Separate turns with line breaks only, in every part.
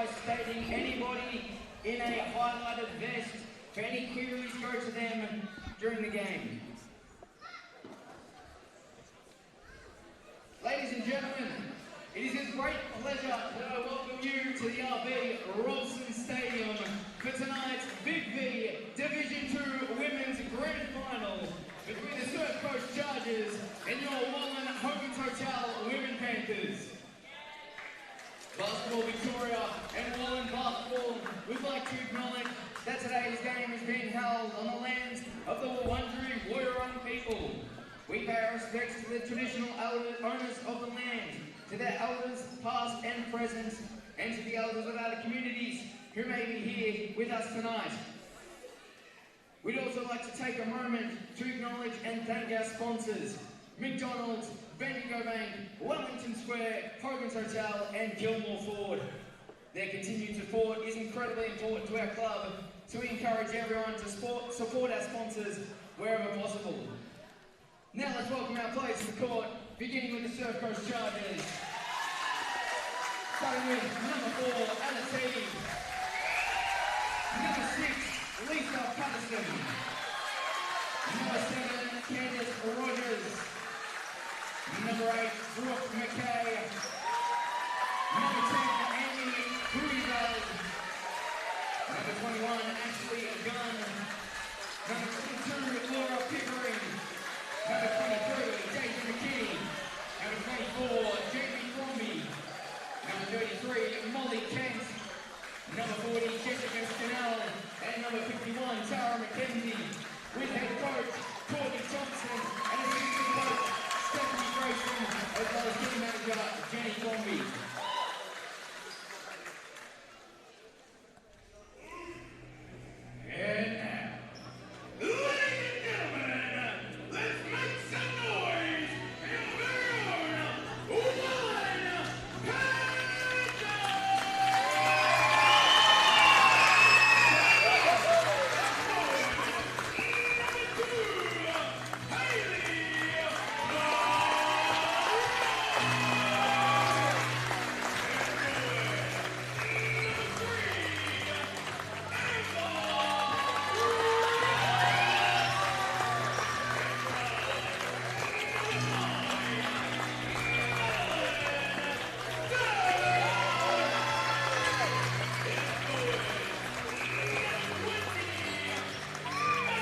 by stating anybody in a highlighted vest. For any queries, go to them during the game. Ladies and gentlemen, it is a great pleasure that I welcome you to the RB Robson Stadium for tonight's Big V Division 2 Women's Grand Final between the Surfcoast Chargers and your Wallan Hogan's Hotel Women Panthers. Basketball Victoria and Wallan Basketball would like to acknowledge that today's game is being held on the lands of the Wurundjeri Woiwurrung people. We pay our respects to the traditional owners of the land, to their elders past and present, and to the elders of other communities who may be here with us tonight. We'd also like to take a moment to acknowledge and thank our sponsors, McDonald's, Bendigo Bank, Wellington Square, Hogan's Hotel and Gilmore Ford. Their continued support is incredibly important to our club, so we encourage everyone to support our sponsors wherever possible. Now let's welcome our players to the court, beginning with the Surfcoast Chargers. Starting with number 4, Anastasi. Number 6, Lisa Patterson. Number 7, Candice Rogers. Number 8, Brooke McKay. Number 10, Amy Ruizal. Number 21, Ashley Gunn. Number 22, Laura Pickering. Number 23, Daisy McKinney. Number 24, Jamie Crombie. Number 33, Molly Kent. Number 40, Jessica Scannell. And number 51, Tara McKenzie. With head coach, Courtney Thompson. And assistant coach, Stephanie Grayson. As well as team manager, Jenny Crombie. And now, ladies and gentlemen, let's make some noise in your very own Wallan Panthers! Number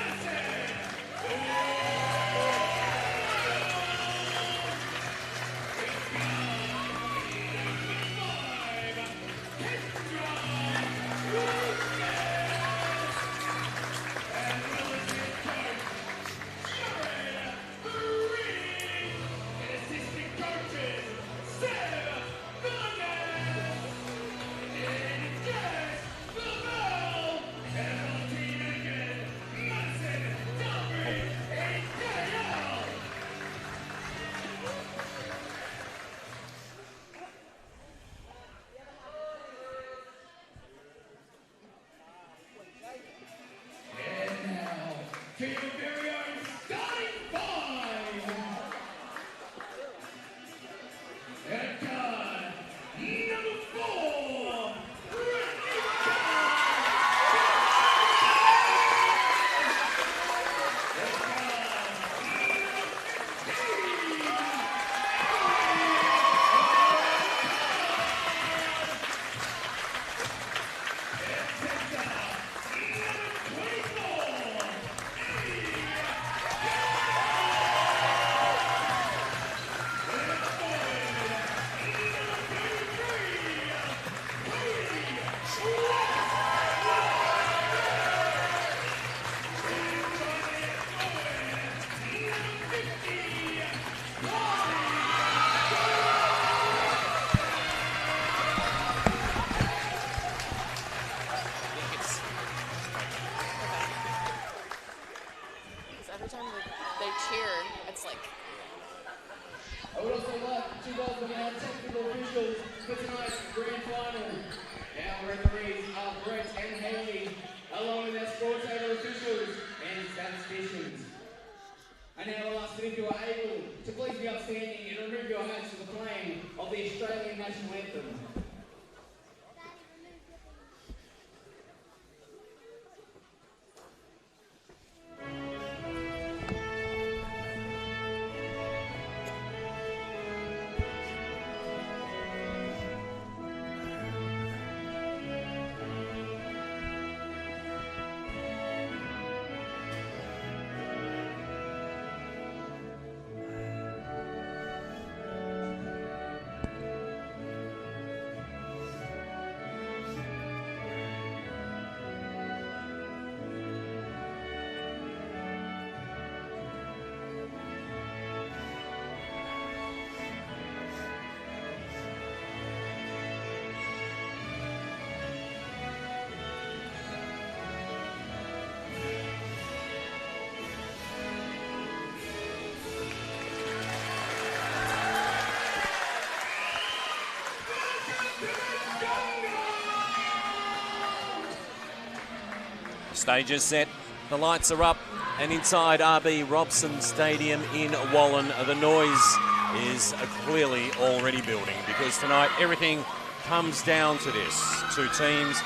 2, Hailey to your very own starting 5. At guard, number 4, Brittany
every time they cheer, it's like...
I would also like to welcome our technical officials for tonight's grand final. Our referees are Brett and Haley, along with our score table officials and statisticians. I now ask that if you are able to please be upstanding and remove your hats to the playing of the Australian National Anthem.
Stage is set, the lights are up, and inside RB Robson Stadium in Wallan, the noise is clearly already building, because tonight everything comes down to this. Two teams,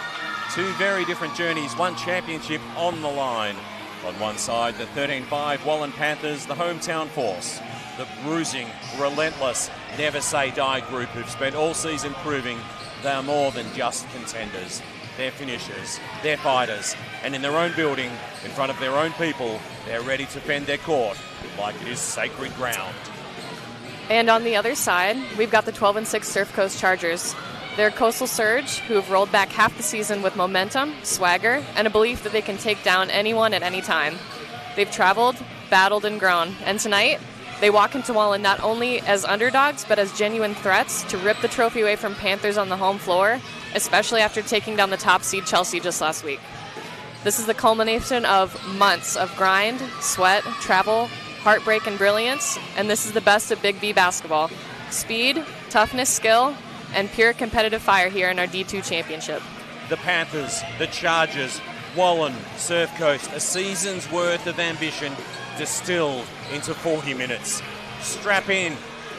two very different journeys, one championship on the line. On one side, the 13-5 Wallan Panthers, the hometown force, the bruising, relentless, never-say-die group who've spent all season proving they are more than just contenders. They're finishers, they're fighters, and in their own building, in front of their own people, they're ready to defend their court like it is sacred ground.
And on the other side, we've got the 12-6 Surfcoast Chargers. They're Coastal Surge, who have rolled back half the season with momentum, swagger, and a belief that they can take down anyone at any time. They've traveled, battled, and grown, and tonight, they walk into Wallan not only as underdogs, but as genuine threats to rip the trophy away from Panthers on the home floor, especially after taking down the top seed Chelsea just last week. This is the culmination of months of grind, sweat, travel, heartbreak, and brilliance, and this is the best of Big V basketball. Speed, toughness, skill, and pure competitive fire here in our D2 championship.
The Panthers, the Chargers, Wallan, Surfcoast, a season's worth of ambition distilled into 40 minutes. Strap in,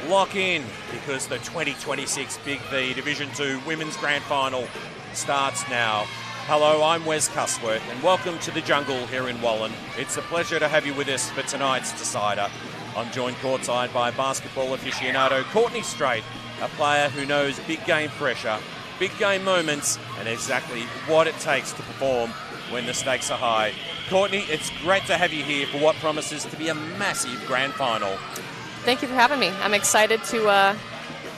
lock in, because the 2026 Big V Division 2 Women's Grand Final starts now. Hello, I'm Wes Cusworth, and welcome to the jungle here in Wallan. It's a pleasure to have you with us for tonight's decider. I'm joined courtside by basketball aficionado Courtney Strait, a player who knows big game pressure, big game moments, and exactly what it takes to perform when the stakes are high. Courtney, it's great to have you here for what promises to be a massive grand final.
Thank you for having me. I'm excited to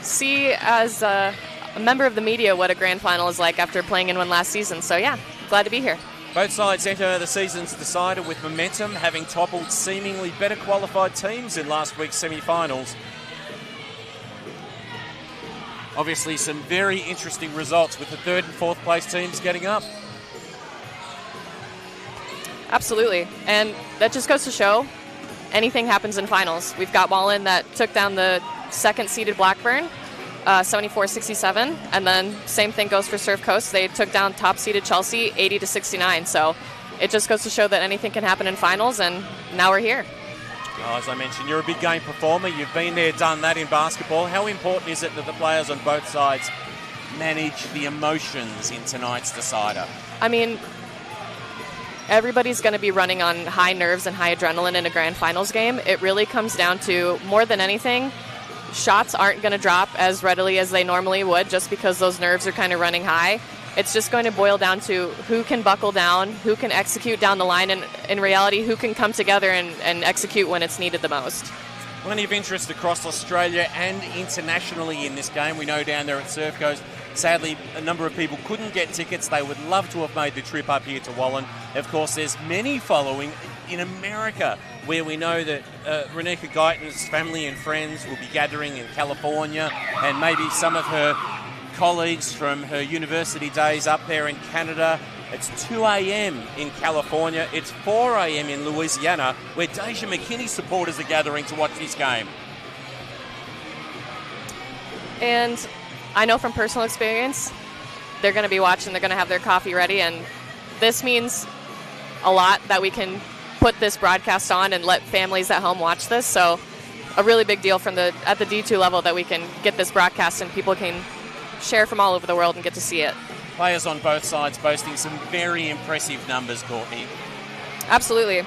see as a member of the media what a grand final is like after playing in one last season. So yeah, glad to be here.
Both sides enter the season's decider with momentum, having toppled seemingly better qualified teams in last week's semi-finals. Obviously some very interesting results with the third and fourth place teams getting up. Absolutely, and that just goes to show anything happens in finals. We've got Wallan that took down the second-seeded Blackburn, 74-67, and then same thing goes for Surfcoast. They took down top-seeded Chelsea, 80-69. So it just goes to show that anything can happen in finals, and now we're here. Well, as I mentioned, you're a big game performer. You've been there, done that in basketball. How important is it that the players on both sides manage the emotions in tonight's decider?
I mean, everybody's going to be running on high nerves and high adrenaline in a grand finals game. It really comes down to, more than anything, shots aren't going to drop as readily as they normally would just because those nerves are kind of running high. It's just going to boil down to who can buckle down, who can execute down the line, and in reality, who can come together and execute when it's needed the most.
Plenty of interest across Australia and internationally in this game. We know down there at Surfcoast, sadly, a number of people couldn't get tickets. They would love to have made the trip up here to Wallan. Of course, there's many following in America, where we know that Renika Guyton's family and friends will be gathering in California, and maybe some of her colleagues from her university days up there in Canada. It's 2 a.m. in California. It's 4 a.m. in Louisiana, where Deja McKinney supporters are gathering to watch this game.
And I know from personal experience, they're going to be watching, they're going to have their coffee ready, and this means a lot that we can put this broadcast on and let families at home watch this. So a really big deal at the D2 level that we can get this broadcast and people can share from all over the world and get to see it.
Players on both sides boasting some very impressive numbers, Courtney.
Absolutely.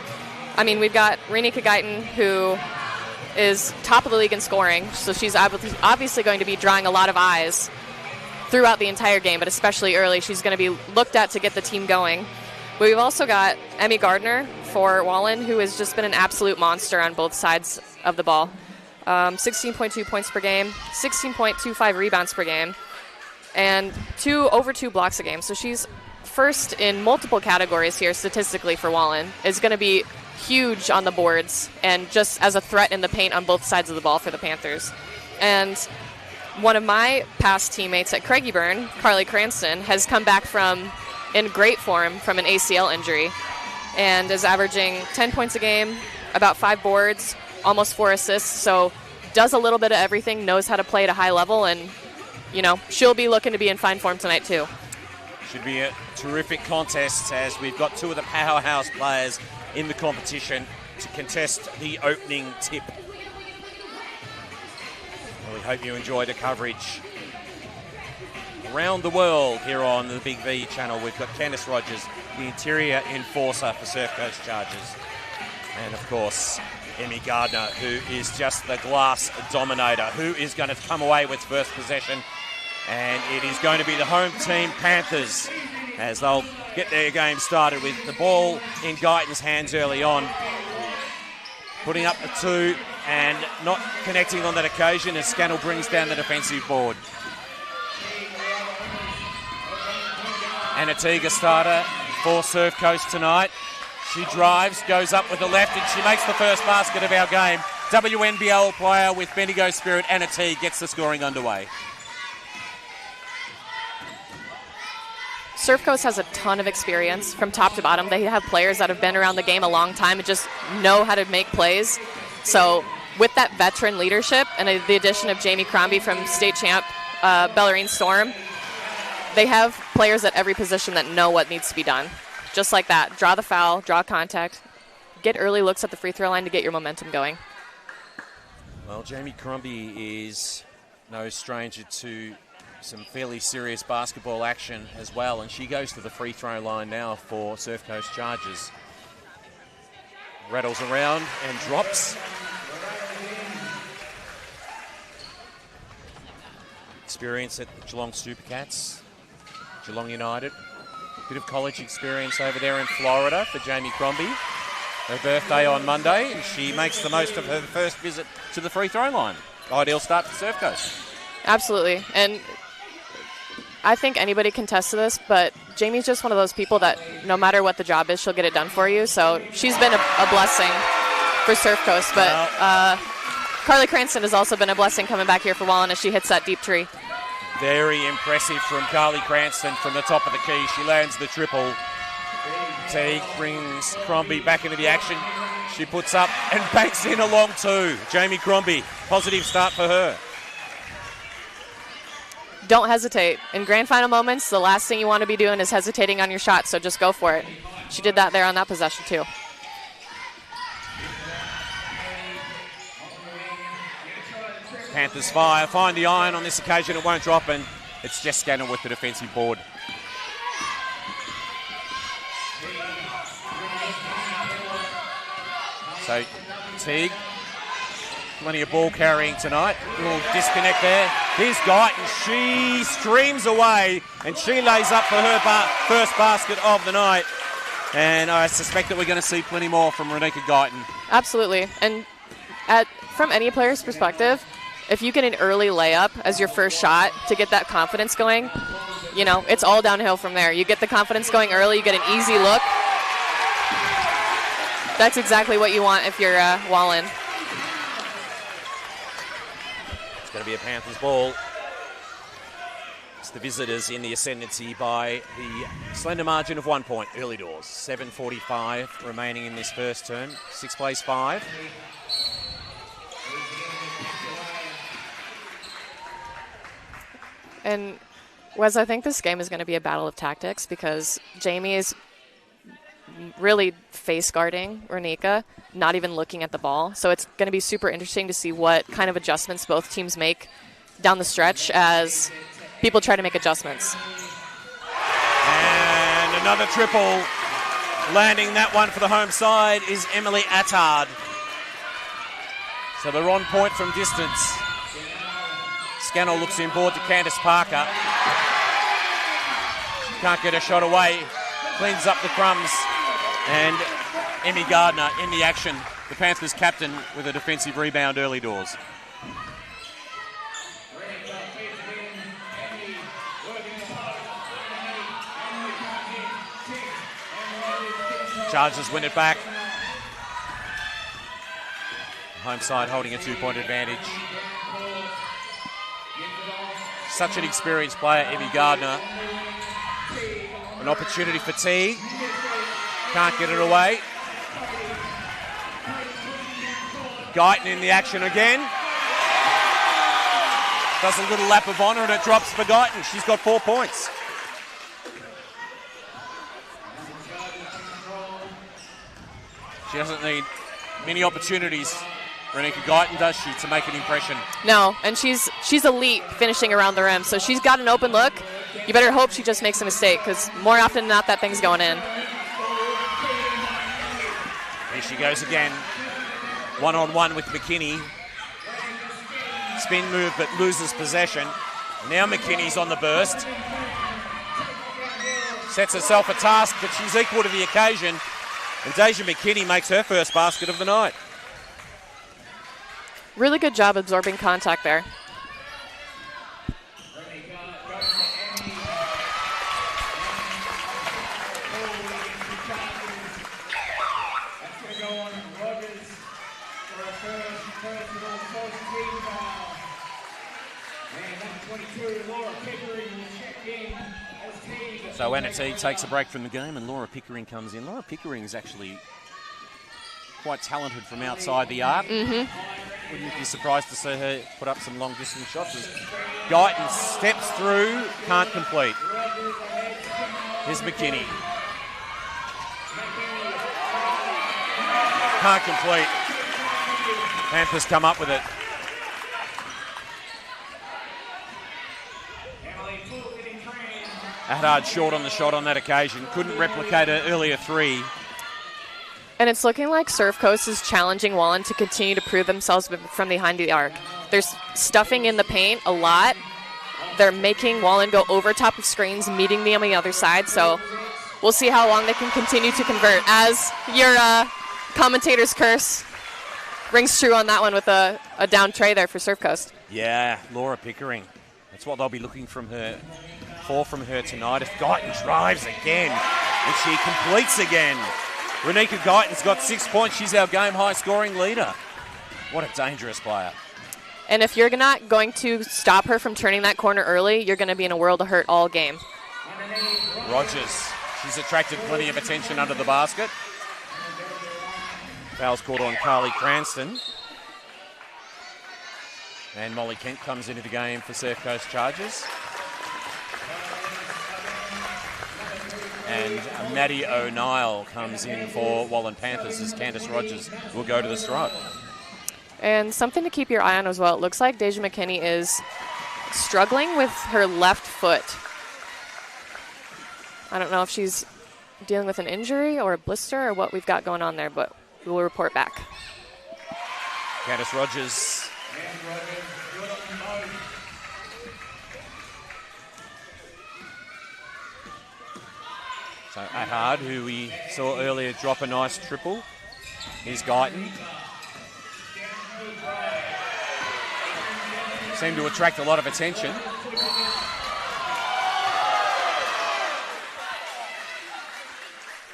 I mean, we've got Renika Guyton, who is top of the league in scoring, so she's obviously going to be drawing a lot of eyes throughout the entire game, but especially early. She's going to be looked at to get the team going. But we've also got Emmy Gardner for Wallan, who has just been an absolute monster on both sides of the ball. 16.2 points per game, 16.25 rebounds per game, and over two blocks a game. So she's first in multiple categories here statistically for Wallan. Is going to be huge on the boards and just as a threat in the paint on both sides of the ball for the Panthers. And one of my past teammates at Craigieburn, Carly Cranston, has come back in great form from an ACL injury and is averaging 10 points a game, about 5 boards, almost 4 assists. So does a little bit of everything, knows how to play at a high level, and she'll be looking to be in fine form tonight too.
Should be terrific contests as we've got two of the powerhouse players in the competition to contest the opening tip. Well, we hope you enjoy the coverage. Around the world here on the Big V channel, we've got Candice Rogers, the interior enforcer for Surfcoast Chargers. And of course, Emmy Gardner, who is just the glass dominator, who is going to come away with first possession. And it is going to be the home team Panthers as they'll get their game started with the ball in Guyton's hands early on. Putting up the 2 and not connecting on that occasion as Scannell brings down the defensive board. Antigua starter for Surfcoast tonight. She drives, goes up with the left, and she makes the first basket of our game. WNBL player with Bendigo spirit, Antigua, gets the scoring underway.
Surfcoast has a ton of experience from top to bottom. They have players that have been around the game a long time and just know how to make plays. So with that veteran leadership and the addition of Jamie Crombie from state champ Bellarine Storm, they have players at every position that know what needs to be done. Just like that. Draw the foul, draw contact, get early looks at the free throw line to get your momentum going.
Well, Jamie Crombie is no stranger to some fairly serious basketball action as well, and she goes to the free throw line now for Surfcoast Chargers. Rattles around and drops. Experience at Geelong Supercats, Geelong United. Bit of college experience over there in Florida for Jamie Crombie. Her birthday on Monday, and she makes the most of her first visit to the free throw line. Ideal start for Surfcoast.
Absolutely, and I think anybody can test to this, but Jamie's just one of those people that no matter what the job is, she'll get it done for you. So she's been a blessing for Surfcoast. But Carly Cranston has also been a blessing coming back here for Wallan as she hits that deep tree.
Very impressive from Carly Cranston from the top of the key. She lands the triple. Teague brings Crombie back into the action. She puts up and banks in a long 2. Jamie Crombie, positive start for her.
Don't hesitate. In grand final moments, the last thing you want to be doing is hesitating on your shot, so just go for it. She did that there on that possession, too.
Panthers fire, find the iron on this occasion, it won't drop, and it's Jess Scannell with the defensive board. So, Teague, plenty of ball carrying tonight. A little disconnect there. Here's Guyton. She streams away and she lays up for her first basket of the night. And I suspect that we're going to see plenty more from Renika Guyton.
Absolutely. And from any player's perspective, if you get an early layup as your first shot to get that confidence going, you know, it's all downhill from there. You get the confidence going early, you get an easy look. That's exactly what you want if you're Wallan.
It's going to be a Panthers ball. It's the visitors in the ascendancy by the slender margin of 1 point early doors. 7:45 remaining in this first term. 6 plays 5.
And Wes, I think this game is going to be a battle of tactics because Jamie is really face guarding Renika, not even looking at the ball. So it's going to be super interesting to see what kind of adjustments both teams make down the stretch as people try to make adjustments.
And another triple. Landing that one for the home side is Emily Attard. So they're on point from distance. Scannell looks inboard to Candice Parker. Can't get a shot away. Cleans up the crumbs. And Emmy Gardner in the action. The Panthers captain with a defensive rebound early doors. Chargers win it back. Home side holding a 2-point advantage. Such an experienced player, Emmy Gardner. An opportunity for T. Can't get it away. Guyton in the action again. Does a little lap of honour and it drops for Guyton. She's got 4 points. She doesn't need many opportunities, Renika Guyton, does she, to make an impression?
No, and she's elite finishing around the rim, so she's got an open look. You better hope she just makes a mistake, because more often than not, that thing's going in.
Here she goes again. One-on-one with McKinney. Spin move, but loses possession. Now McKinney's on the burst. Sets herself a task, but she's equal to the occasion. And Deja McKinney makes her first basket of the night.
Really good job absorbing contact there.
So Anatee takes a break from the game and Laura Pickering comes in. Laura Pickering is actually quite talented from outside the arc. Wouldn't be surprised to see her put up some long distance shots. As Guyton steps through, can't complete. Here's McKinney. Can't complete. Panthers come up with it. Ahad short on the shot on that occasion. Couldn't replicate her earlier three.
And it's looking like Surfcoast is challenging Wallan to continue to prove themselves from behind the arc. They're stuffing in the paint a lot. They're making Wallan go over top of screens, meeting them on the other side. So we'll see how long they can continue to convert. As your commentator's curse rings true on that one with a down tray there for Surfcoast.
Yeah, Laura Pickering. That's what they'll be looking from her. From her tonight. If Guyton drives again, and she completes again. Renika Guyton's got 6 points. She's our game high scoring leader. What a dangerous player.
And if you're not going to stop her from turning that corner early, you're going to be in a world of hurt all game.
Rogers. She's attracted plenty of attention under the basket. Foul's called on Carly Cranston. And Molly Kent comes into the game for Surfcoast Chargers. And Maddie O'Neill comes in for Wallan Panthers as Candice Rogers will go to the stripe.
And something to keep your eye on as well. It looks like Deja McKinney is struggling with her left foot. I don't know if she's dealing with an injury or a blister or what we've got going on there, but we will report back.
Candice Rogers. So Ahad, who we saw earlier drop a nice triple. Here's Guyton. Seemed to attract a lot of attention.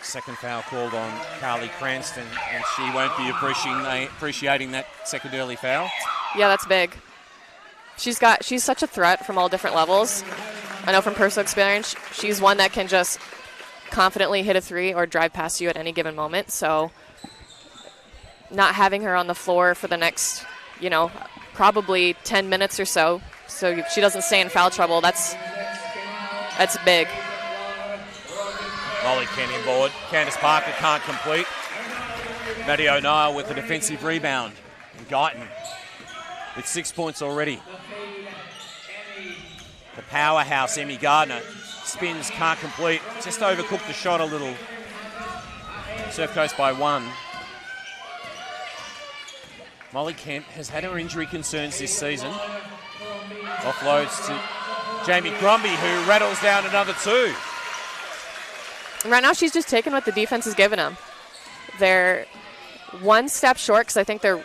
Second foul called on Carly Cranston, and she won't be appreciating that second early foul.
Yeah, that's big. She's such a threat from all different levels. I know from personal experience, she's one that can just confidently hit a three or drive past you at any given moment. So not having her on the floor for the next, probably 10 minutes or so she doesn't stay in foul trouble, that's big.
Molly Kent in board. Candice Parker can't complete. Maddie O'Neill with a defensive rebound. And Guyton with 6 points already. The powerhouse, Emmy Gardner, spins, can't complete. Just overcooked the shot a little. Surfcoast by 1. Molly Kemp has had her injury concerns this season. Offloads to Jamie Crombie, who rattles down another 2.
Right now she's just taking what the defense has given them. They're one step short because I think they're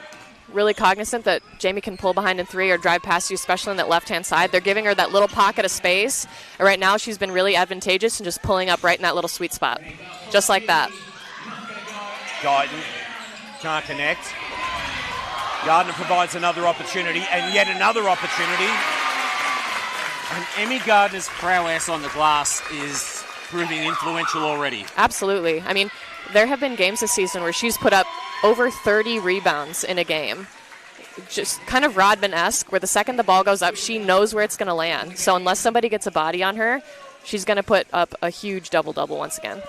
really cognizant that Jamie can pull behind in 3 or drive past you, especially on that left-hand side. They're giving her that little pocket of space. And right now she's been really advantageous and just pulling up right in that little sweet spot. Just like that.
Guyton can't connect. Gardner provides another opportunity and yet another opportunity. And Emmy Gardner's prowess on the glass is proving influential already.
Absolutely. I mean, there have been games this season where she's put up over 30 rebounds in a game. Just kind of Rodman-esque, where the second the ball goes up, she knows where it's going to land. So unless somebody gets a body on her, she's going to put up a huge double-double once again.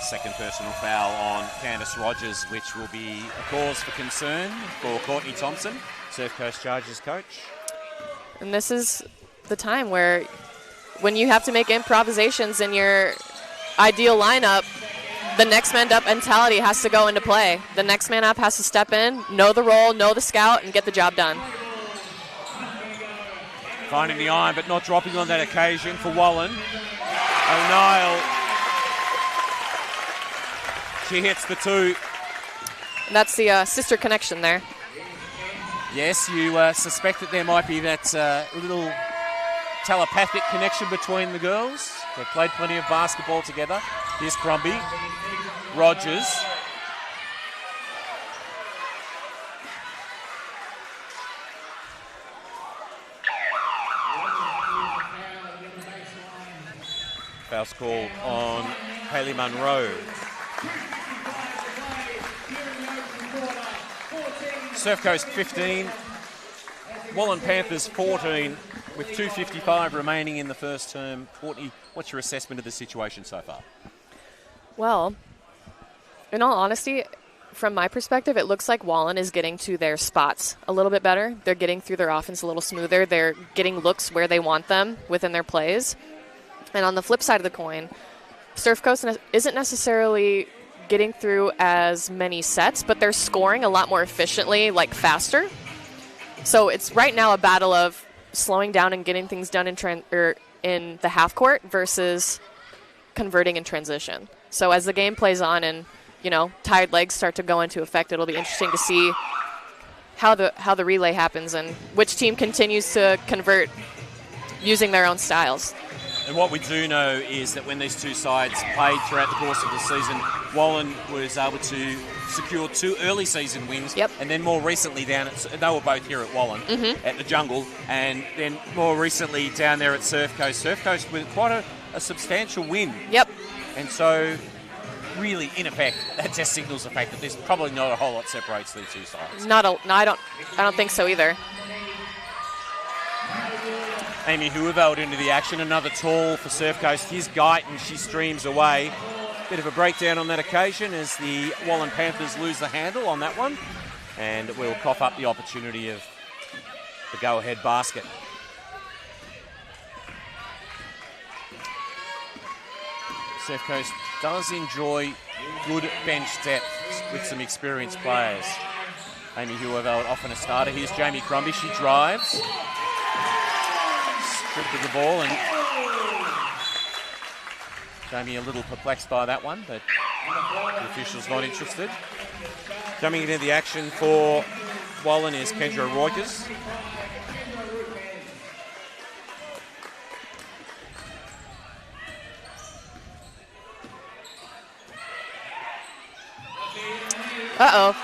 second personal foul on Candice Rogers, which will be a cause for concern for Courtney Thompson, Surfcoast Chargers coach.
And this is the time where when you have to make improvisations in your ideal lineup, the next man up mentality has to go into play. The next man up has to step in, know the role, know the scout, and get the job done.
Finding the iron, but not dropping on that occasion for Wallan. O'Neill. She hits the two.
And that's the sister connection there.
Yes, you suspect that there might be that little telepathic connection between the girls. They've played plenty of basketball together. Here's Crombie. Rogers. Foul's call on Hayley Munro. Surfcoast 15, Wallan Panthers 14, with 2:55 remaining in the first term. Courtney, what's your assessment of the situation so far?
Well, in all honesty, from my perspective, it looks like Wallan is getting to their spots a little bit better. They're getting through their offense a little smoother. They're getting looks where they want them within their plays. And on the flip side of the coin, Surfcoast isn't necessarily getting through as many sets, but they're scoring a lot more efficiently, like faster. So it's right now a battle of slowing down and getting things done in the half court versus converting in transition. So as the game plays on and, you know, tired legs start to go into effect, it'll be interesting to see how the relay happens and which team continues to convert using their own styles.
And what we do know is that when these two sides played throughout the course of the season, Wallan was able to secure 2 early season wins.
Yep.
And then more recently they were both here at Wallan, at the Jungle, and then more recently down there at Surfcoast. Surfcoast with quite a substantial win.
Yep.
And so really, in effect, that just signals the fact that there's probably not a whole lot separates these two sides.
No, I don't think so either.
Amy Huiveld into the action, another tall for Surfcoast. Here's Guyton, she streams away. Bit of a breakdown on that occasion as the Wallan Panthers lose the handle on that one. And we'll cough up the opportunity of the go-ahead basket. Surfcoast does enjoy good bench depth with some experienced players. Amy Huiveld often a starter. Here's Jamie Crombie, she drives. Stripped of the ball, and Jamie a little perplexed by that one, but the official's not interested. Coming into the action for Wallan is Kendra Reuters.
Uh-oh.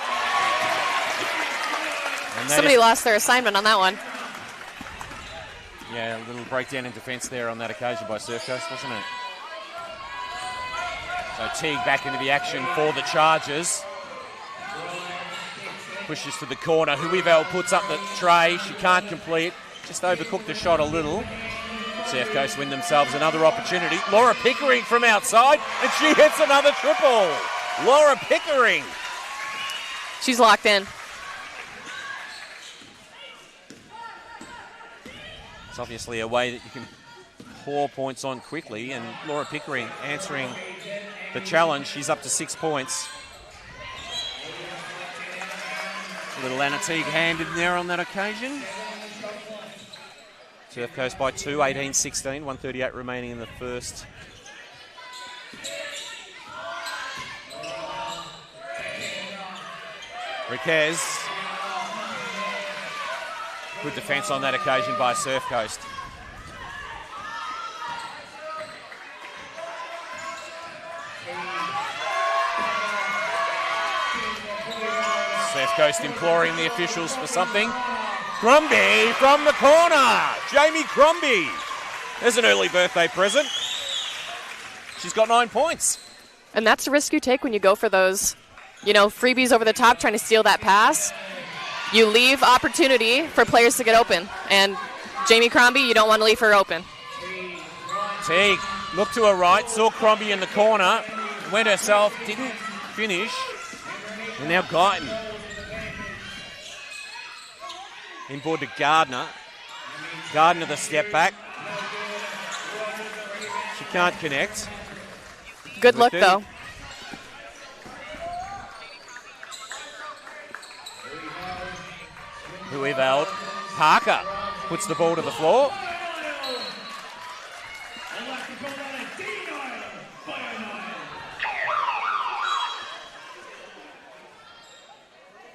Somebody lost their assignment on that one.
Yeah, a little breakdown in defence there on that occasion by Surfcoast, wasn't it? So Teague back into the action for the Chargers. Pushes to the corner. Huiveld puts up the tray. She can't complete. Just overcooked the shot a little. Surfcoast win themselves another opportunity. Laura Pickering from outside, and she hits another triple. Laura Pickering.
She's locked in.
It's obviously a way that you can pour points on quickly, and Laura Pickering answering the challenge. She's up to 6 points. A little Anna Teague hand in there on that occasion. Surfcoast by 2, 18-16, 1:38 remaining in the first. Riquez. Good defence on that occasion by Surfcoast. Surfcoast imploring the officials for something. Crombie from the corner. Jamie Crombie. There's an early birthday present. She's got 9 points.
And that's the risk you take when you go for those, freebies over the top, trying to steal that pass. You leave opportunity for players to get open. And Jamie Crombie, you don't want to leave her open.
Teague looked to her right, saw Crombie in the corner, went herself, didn't finish. And now Guyton. Inboard to Gardner. Gardner the step back. She can't connect.
Good look, though.
Who we've held. Parker puts the ball to the floor.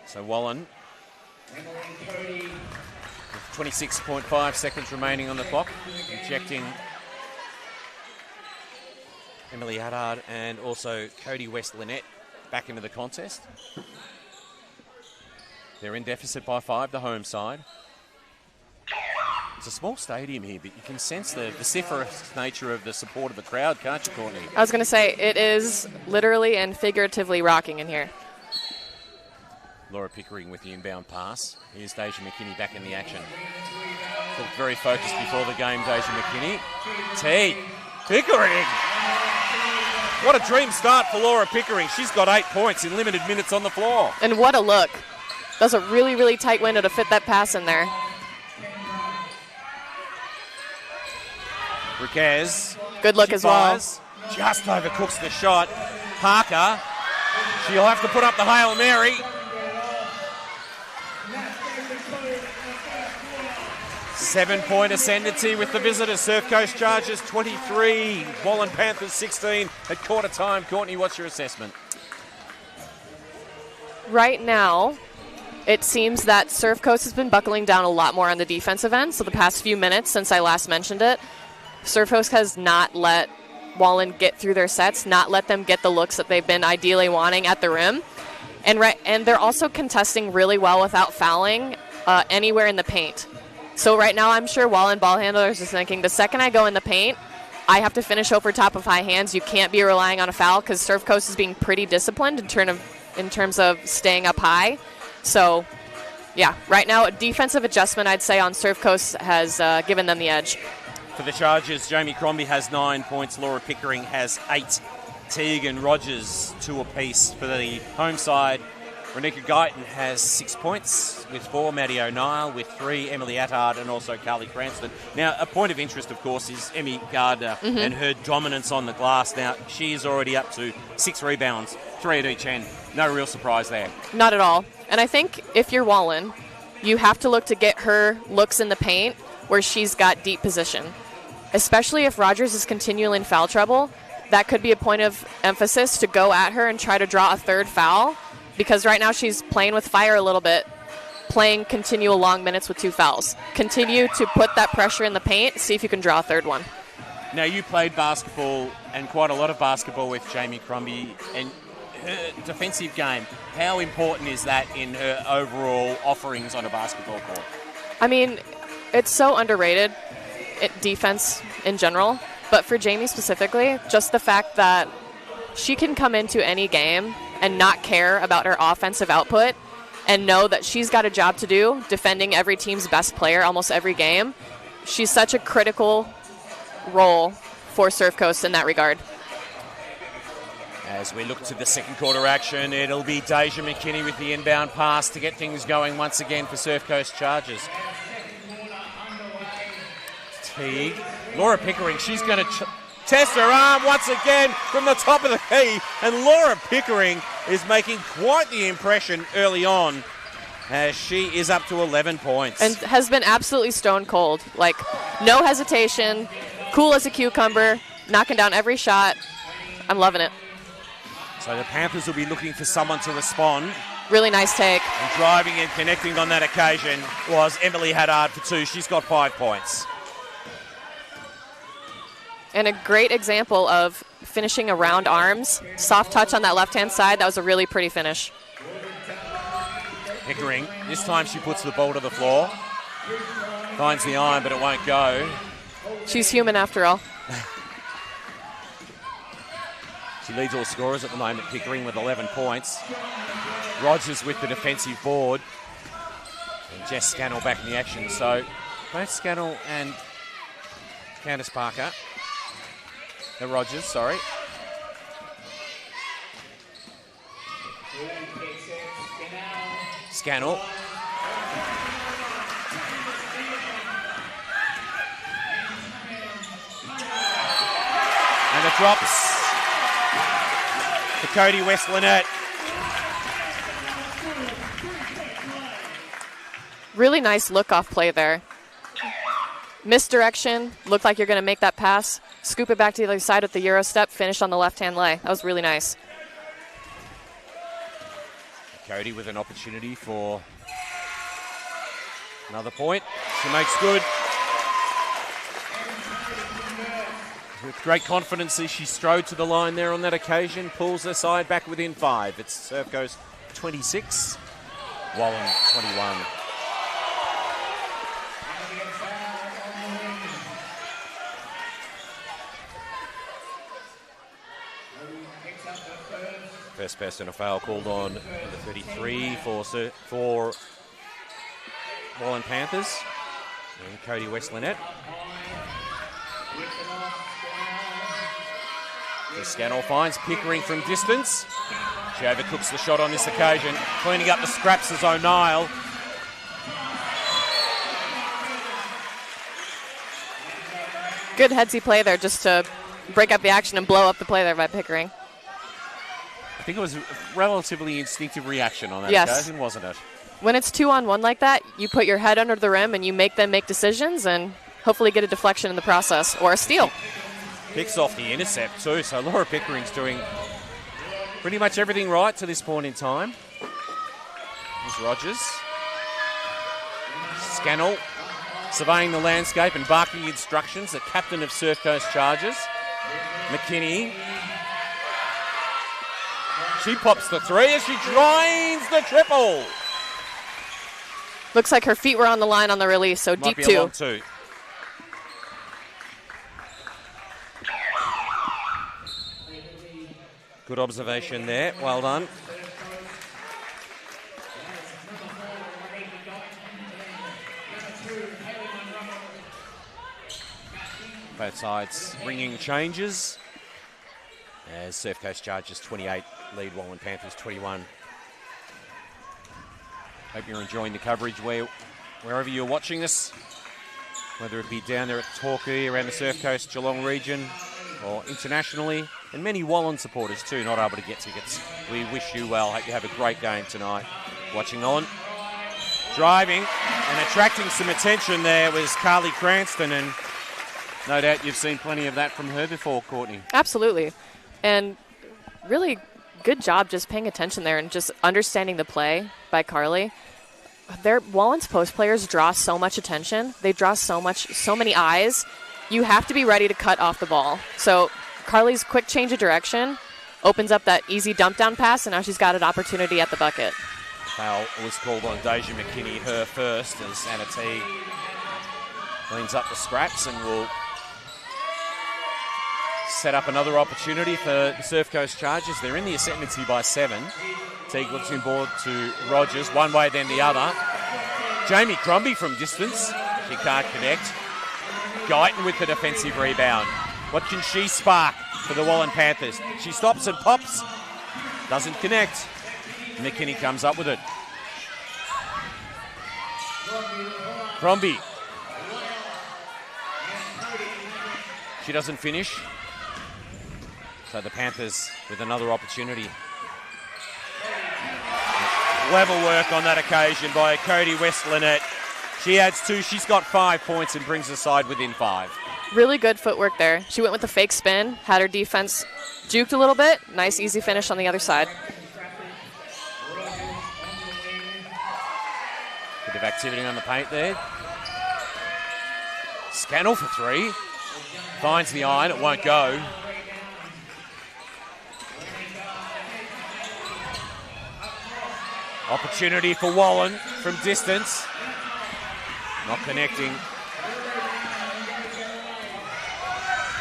So Wallan, with 26.5 seconds remaining on the clock, ejecting Emily Haddard and also Cody West-Lynette back into the contest. They're in deficit by 5, the home side. It's a small stadium here, but you can sense the vociferous nature of the support of the crowd, can't you, Courtney?
I was going to say, it is literally and figuratively rocking in here.
Laura Pickering with the inbound pass. Here's Deja McKinney back in the action. Looked very focused before the game, Deja McKinney. Pickering! What a dream start for Laura Pickering. She's got 8 points in limited minutes on the floor.
And what a look. That's a really, really tight window to fit that pass in there.
Riquez.
Good look as well.
Just overcooks the shot. Parker. She'll have to put up the Hail Mary. 7-point ascendancy with the visitors. Surfcoast Chargers 23, Wallan Panthers 16 at quarter time. Courtney, what's your assessment?
Right now, it seems that Surfcoast has been buckling down a lot more on the defensive end. So the past few minutes since I last mentioned it, Surfcoast has not let Wallan get through their sets, not let them get the looks that they've been ideally wanting at the rim. And they're also contesting really well without fouling anywhere in the paint. So right now, I'm sure Wallan ball handlers is thinking, the second I go in the paint, I have to finish over top of high hands. You can't be relying on a foul because Surfcoast is being pretty disciplined in terms of staying up high. So, yeah, right now, a defensive adjustment, I'd say, on Surfcoast has given them the edge.
For the Chargers, Jamie Crombie has 9 points. Laura Pickering has 8. Teague and Rogers 2 apiece. For the home side, Renika Guyton has 6 points with 4. Maddie O'Neill with 3. Emily Attard and also Carly Cranston. Now, a point of interest, of course, is Emmy Gardner and her dominance on the glass. Now, she is already up to 6 rebounds, 3 at each end. No real surprise there.
Not at all. And I think if you're Wallan, you have to look to get her looks in the paint where she's got deep position. Especially if Rogers is continually in foul trouble, that could be a point of emphasis to go at her and try to draw a third foul. Because right now she's playing with fire a little bit, playing continual long minutes with 2 fouls. Continue to put that pressure in the paint, see if you can draw a third one.
Now, you played basketball and quite a lot of basketball with Jamie Crombie, and her defensive game, how important is that in her overall offerings on a basketball court?
I mean, it's so underrated, defense in general, but for Jamie specifically, just the fact that she can come into any game and not care about her offensive output and know that she's got a job to do defending every team's best player almost every game. She's such a critical role for Surfcoast in that regard.
As we look to the second quarter action, it'll be Deja McKinney with the inbound pass to get things going once again for Surfcoast Chargers. Teague. Laura Pickering, she's going to test her arm once again from the top of the key, and Laura Pickering is making quite the impression early on as she is up to 11 points.
And has been absolutely stone cold. Like, no hesitation, cool as a cucumber, knocking down every shot. I'm loving it.
So the Panthers will be looking for someone to respond.
Really nice take.
And driving and connecting on that occasion was Emily Haddard for 2. She's got 5 points.
And a great example of finishing around arms. Soft touch on that left-hand side. That was a really pretty finish.
Pickering, this time she puts the ball to the floor. Finds the iron, but it won't go.
She's human after all.
She leads all scorers at the moment, Pickering with 11 points. Rogers with the defensive board. And Jess Scannell back in the action. So both Scannell and Candice Parker. Rogers, sorry. Scannell. And it drops to Cody West Lynette.
Really nice look-off play there. Misdirection, looked like you're going to make that pass, scoop it back to the other side with the Euro step, finish on the left-hand lay. That was really nice.
Cody with an opportunity for another point. She makes good. With great confidence as she strode to the line there on that occasion, pulls her side back within 5. It's Surfcoast 26, Wallan 21. First personal foul called on number 33 for Wallan Panthers. And Cody West Lynette. Scannell finds Pickering from distance. She overcooks the shot on this occasion. Cleaning up the scraps is O'Neill.
Good headsy play there just to break up the action and blow up the play there by Pickering.
I think it was a relatively instinctive reaction on that occasion, wasn't it?
When it's 2-on-1 like that, you put your head under the rim and you make them make decisions and hopefully get a deflection in the process or a steal.
Picks off the intercept too, so Laura Pickering's doing pretty much everything right to this point in time. Here's Rogers. Scannell surveying the landscape and barking instructions, the captain of Surfcoast Chargers. McKinney. She pops the 3 as she drains the triple.
Looks like her feet were on the line on the release, so
Might
deep
be
2.
A long 2. Good observation there. Well done. Both sides ringing changes as Surfcoast Chargers 28 lead Wallan Panthers 21. Hope you're enjoying the coverage wherever you're watching us, whether it be down there at Torquay, around the Surfcoast Geelong region, or internationally, and many Wallan supporters too not able to get tickets. We wish you well. Hope you have a great game tonight. Watching on. Driving and attracting some attention there was Carly Cranston, and no doubt you've seen plenty of that from her before, Courtney.
Absolutely. And really good job just paying attention there and just understanding the play by Carly. Wallan's post players draw so much attention. They draw so many eyes. You have to be ready to cut off the ball. So Carly's quick change of direction opens up that easy dump down pass, and now she's got an opportunity at the bucket.
Foul was called on Deja McKinney, her first, as Anna T cleans up the scraps and will set up another opportunity for the Surfcoast Chargers. They're in the ascendancy by 7. Teague looks in board to Rogers, one way then the other. Jamie Crombie from distance. She can't connect. Guyton with the defensive rebound. What can she spark for the Wallan Panthers? She stops and pops. Doesn't connect. McKinney comes up with it. Crombie. She doesn't finish. So the Panthers with another opportunity. Level work on that occasion by Cody West Lynette. She adds 2. She's got 5 points and brings the side within 5.
Really good footwork there. She went with the fake spin, had her defense juked a little bit. Nice, easy finish on the other side.
Bit of activity on the paint there. Scannell for 3. Finds the iron, it won't go. Opportunity for Wallan from distance. Not connecting.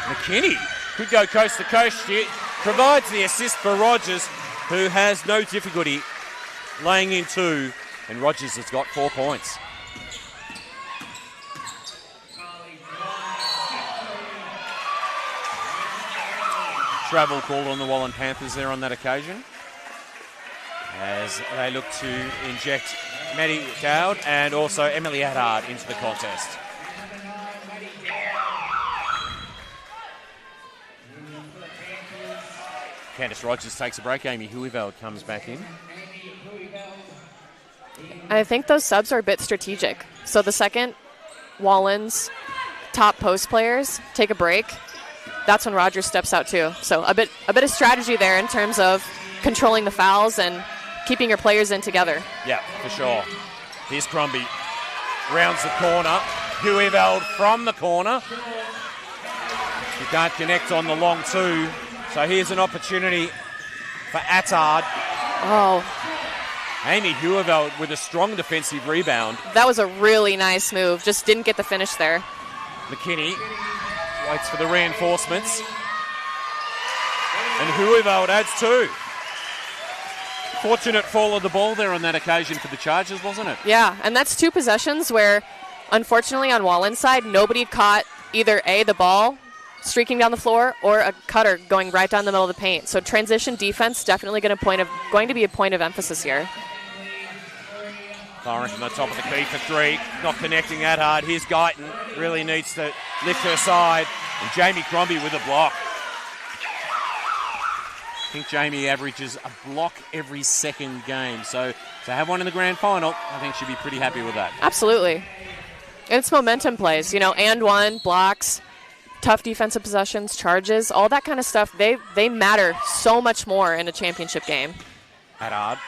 McKinney could go coast to coast. She provides the assist for Rogers, who has no difficulty laying in 2, and Rogers has got 4 points. Travel called on the Wallan Panthers there on that occasion. as they look to inject Maddie Dowd and also Emily Haddard into the contest. Candice Rogers takes a break. Amy Huiveld comes back in.
I think those subs are a bit strategic. So the second Wallan's top post players take a break, that's when Rogers steps out too. So a bit of strategy there in terms of controlling the fouls and keeping your players in together.
Yeah, for sure. Here's Crombie. Rounds the corner. Huiveld from the corner. She can't connect on the long two. So here's an opportunity for Attard.
Oh.
Amy Huiveld with a strong defensive rebound.
That was a really nice move. Just didn't get the finish there.
McKinney waits for the reinforcements. And Huiveld adds two. Fortunate fall of the ball there on that occasion for the Chargers, wasn't it?
Yeah, and that's two possessions where, unfortunately, on Wallan's side, nobody caught either A, the ball streaking down the floor, or a cutter going right down the middle of the paint. So transition defense definitely going to be a point of emphasis here.
Firing from the top of the key for three. Not connecting that hard. Here's Guyton. Really needs to lift her side. And Jamie Crombie with a block. I think Jamie averages a block every second game. So to have one in the grand final, I think she'd be pretty happy with that.
Absolutely. And it's momentum plays, and one, blocks, tough defensive possessions, charges, all that kind of stuff. They matter so much more in a championship game.
Haddard.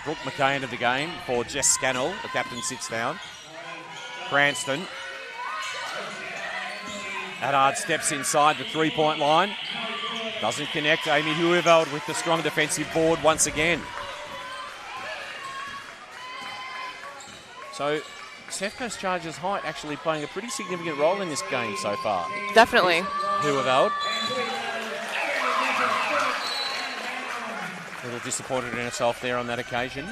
Brooke McKay into the game for Jess Scannell. The captain sits down. Cranston. Haddard steps inside the three-point line. Doesn't connect. Amy Huiveld with the strong defensive board once again. So Surfcoast Chargers' height actually playing a pretty significant role in this game so far.
Definitely.
Huiveld. A little disappointed in herself there on that occasion.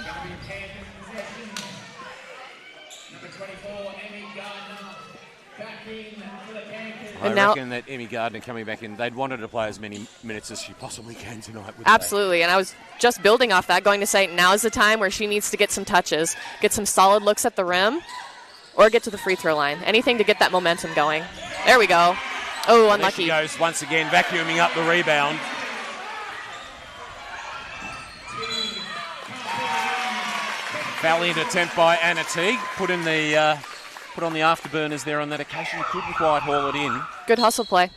I reckon that Emmy Gardner coming back in, they'd wanted to play as many minutes as she possibly can tonight.
Absolutely, and I was just building off that, going to say now's the time where she needs to get some touches, get some solid looks at the rim, or get to the free throw line. Anything to get that momentum going. There we go. Oh, unlucky.
There she goes once again, vacuuming up the rebound. Valiant attempt by Anna Teague. Put on the afterburners there on that occasion. Couldn't quite haul it in.
Good hustle play.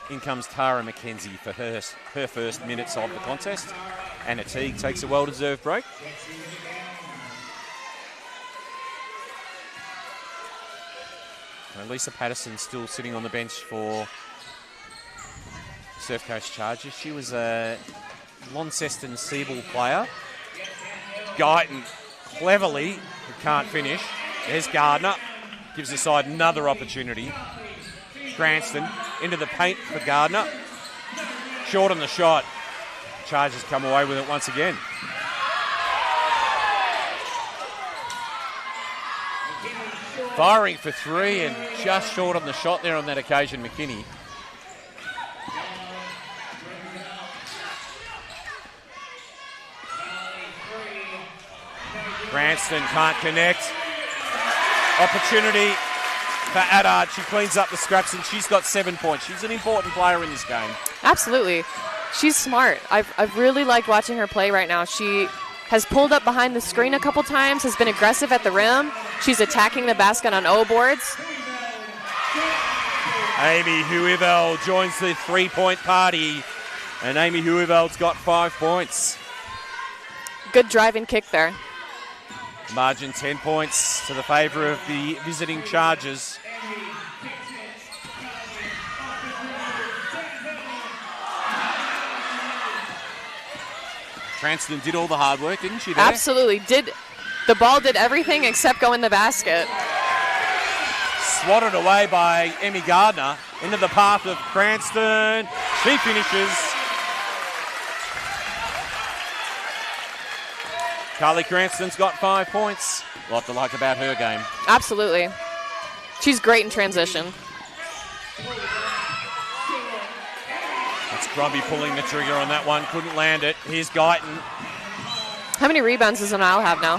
In comes Tara McKenzie for her first minutes of the contest. Anna Teague takes a well-deserved break. Lisa Patterson still sitting on the bench for Surfcoast Chargers. She was a Launceston Siebel player. Guyton cleverly, who can't finish. There's Gardner. Gives the side another opportunity. Cranston into the paint for Gardner. Short on the shot. Chargers come away with it once again. Firing for three and just short on the shot there on that occasion, McKinney. Cranston can't connect. Opportunity for Haddard. She cleans up the scraps and she's got 7 points. She's an important player in this game.
Absolutely. She's smart. I've really liked watching her play right now. She has pulled up behind the screen a couple times, has been aggressive at the rim. She's attacking the basket on O boards.
Amy Huiveld joins the three-point party, and Amy Huiveld's got 5 points.
Good driving kick there.
Margin 10 points to the favour of the visiting Chargers. Cranston did all the hard work, didn't she? There?
Absolutely. The ball did everything except go in the basket.
Swatted away by Emmy Gardner into the path of Cranston. She finishes. Carly Cranston's got 5 points. A lot to like about her game.
Absolutely. She's great in transition.
That's Crombie pulling the trigger on that one. Couldn't land it. Here's Guyton.
How many rebounds does Anil have now?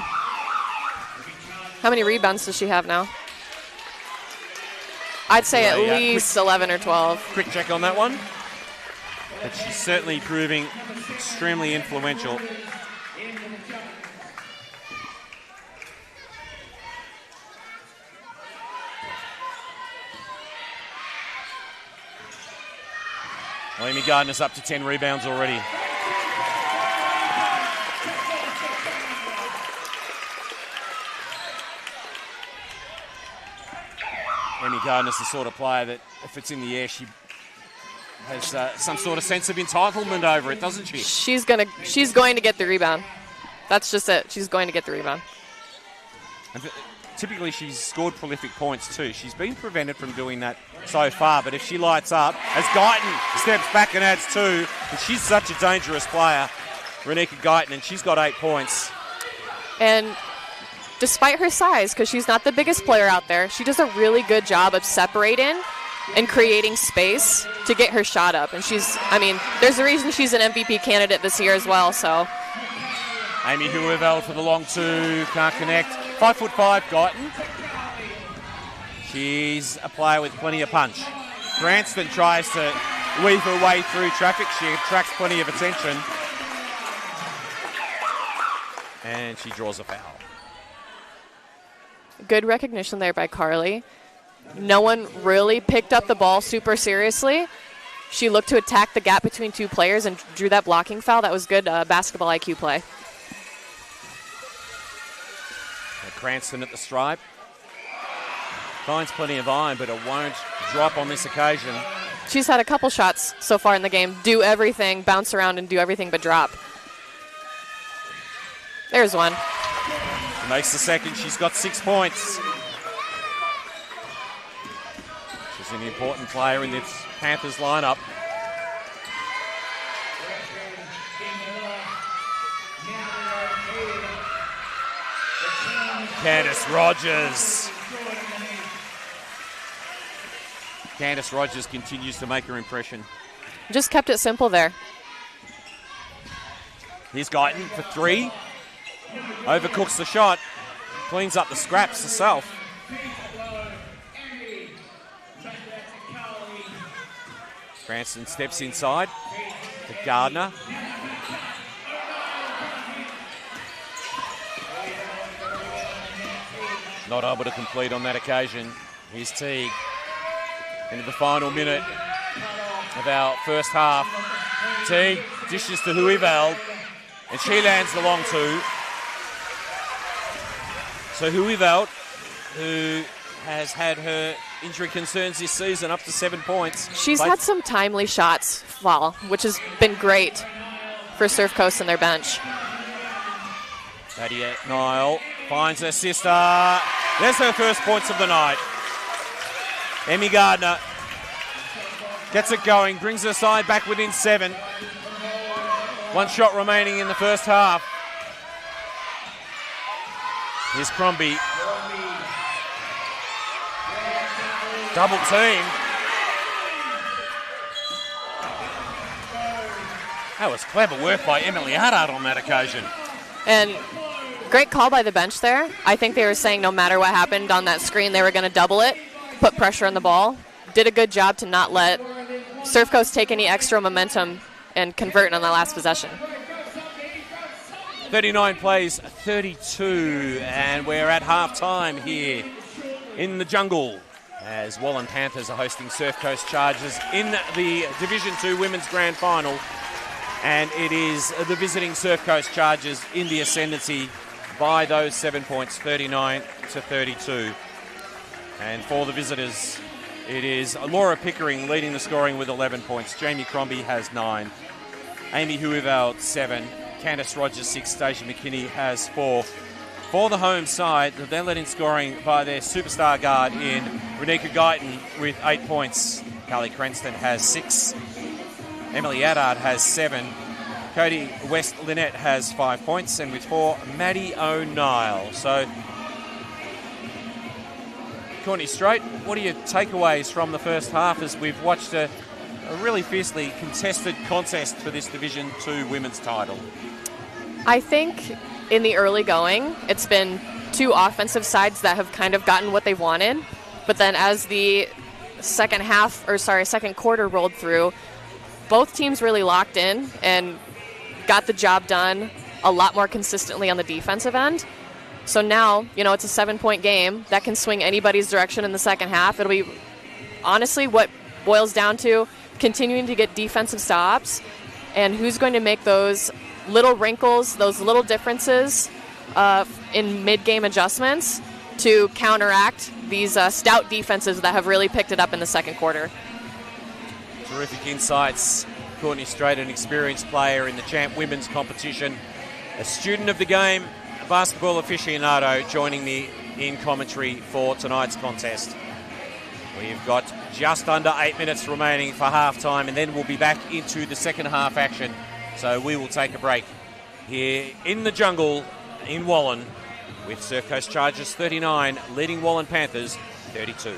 How many rebounds does she have now? I'd say at least 11 or 12.
Quick check on that one. But she's certainly proving extremely influential. Well, Amy Gardner's up to 10 rebounds already. Amy Gardner's the sort of player that if it's in the air, she has some sort of sense of entitlement over it, doesn't she?
She's going to get the rebound. That's just it. She's going to get the rebound.
And typically, she's scored prolific points too. She's been prevented from doing that so far, but if she lights up, as Guyton steps back and adds 2, and she's such a dangerous player, Renika Guyton, and she's got 8 points.
And despite her size, because she's not the biggest player out there, she does a really good job of separating and creating space to get her shot up. And there's a reason she's an MVP candidate this year as well, so.
Amy Huerveld for the long 2, can't connect. 5'5", Guyton. She's a player with plenty of punch. Cranston tries to weave her way through traffic. She attracts plenty of attention. And she draws a foul.
Good recognition there by Carly. No one really picked up the ball super seriously. She looked to attack the gap between 2 players and drew that blocking foul. That was good basketball IQ play.
Cranston at the stripe. Finds plenty of iron, but it won't drop on this occasion.
She's had a couple shots so far in the game. Do everything, bounce around, and do everything but drop. There's one.
She makes the second. She's got 6 points. She's an important player in this Panthers lineup. Candice Rogers. Candice Rogers continues to make her impression.
Just kept it simple there.
Here's Guyton for 3. Overcooks the shot. Cleans up the scraps herself. Cranston steps inside to Gardner. Not able to complete on that occasion. Here's Teague into the final minute of our first half. Teague dishes to Huerveld, and she lands the long 2. So Huerveld, who has had her injury concerns this season, up to 7 points.
She's had some timely shots fall, which has been great for Surfcoast and their bench.
Nadia Niall finds her sister. There's her first points of the night. Emmy Gardner gets it going, brings her side back within 7. 1 shot remaining in the first half. Here's Crombie. Double team. That was clever work by Emily Haddard on that occasion.
And great call by the bench there. I think they were saying no matter what happened on that screen, they were going to double it, put pressure on the ball. Did a good job to not let Surfcoast take any extra momentum and convert on that last possession.
39 plays, 32, and we're at halftime here in the jungle as Wallan Panthers are hosting Surfcoast Chargers in the Division 2 Women's Grand Final. And it is the visiting Surfcoast Chargers in the ascendancy by those 7 points, 39-32. And for the visitors, it is Laura Pickering leading the scoring with 11 points. Jamie Crombie has 9. Amy Huerveld, 7. Candice Rogers, 6. Stacia McKinney has 4. For the home side, they're led in scoring by their superstar guard in Renika Guyton with 8 points. Carly Cranston has 6. Emily Haddard has 7. Cody West Lynette has 5 points, and with 4, Maddie O'Neill. So, Courtney Straight, what are your takeaways from the first half as we've watched a really fiercely contested contest for this Division 2 women's title?
I think in the early going, it's been two offensive sides that have kind of gotten what they wanted. But then as the second quarter rolled through, both teams really locked in and got the job done a lot more consistently on the defensive end. So now, it's a 7-point game that can swing anybody's direction in the second half. It'll be honestly what boils down to continuing to get defensive stops and who's going to make those little wrinkles, those little differences in mid-game adjustments to counteract these stout defenses that have really picked it up in the second quarter.
Terrific insights. Courtney Strait, an experienced player in the Champ Women's competition, a student of the game, a basketball aficionado, joining me in commentary for tonight's contest. We've got just under 8 minutes remaining for halftime, and then we'll be back into the second half action. So we will take a break here in the jungle in Wallan with Surfcoast Chargers 39 leading Wallan Panthers 32.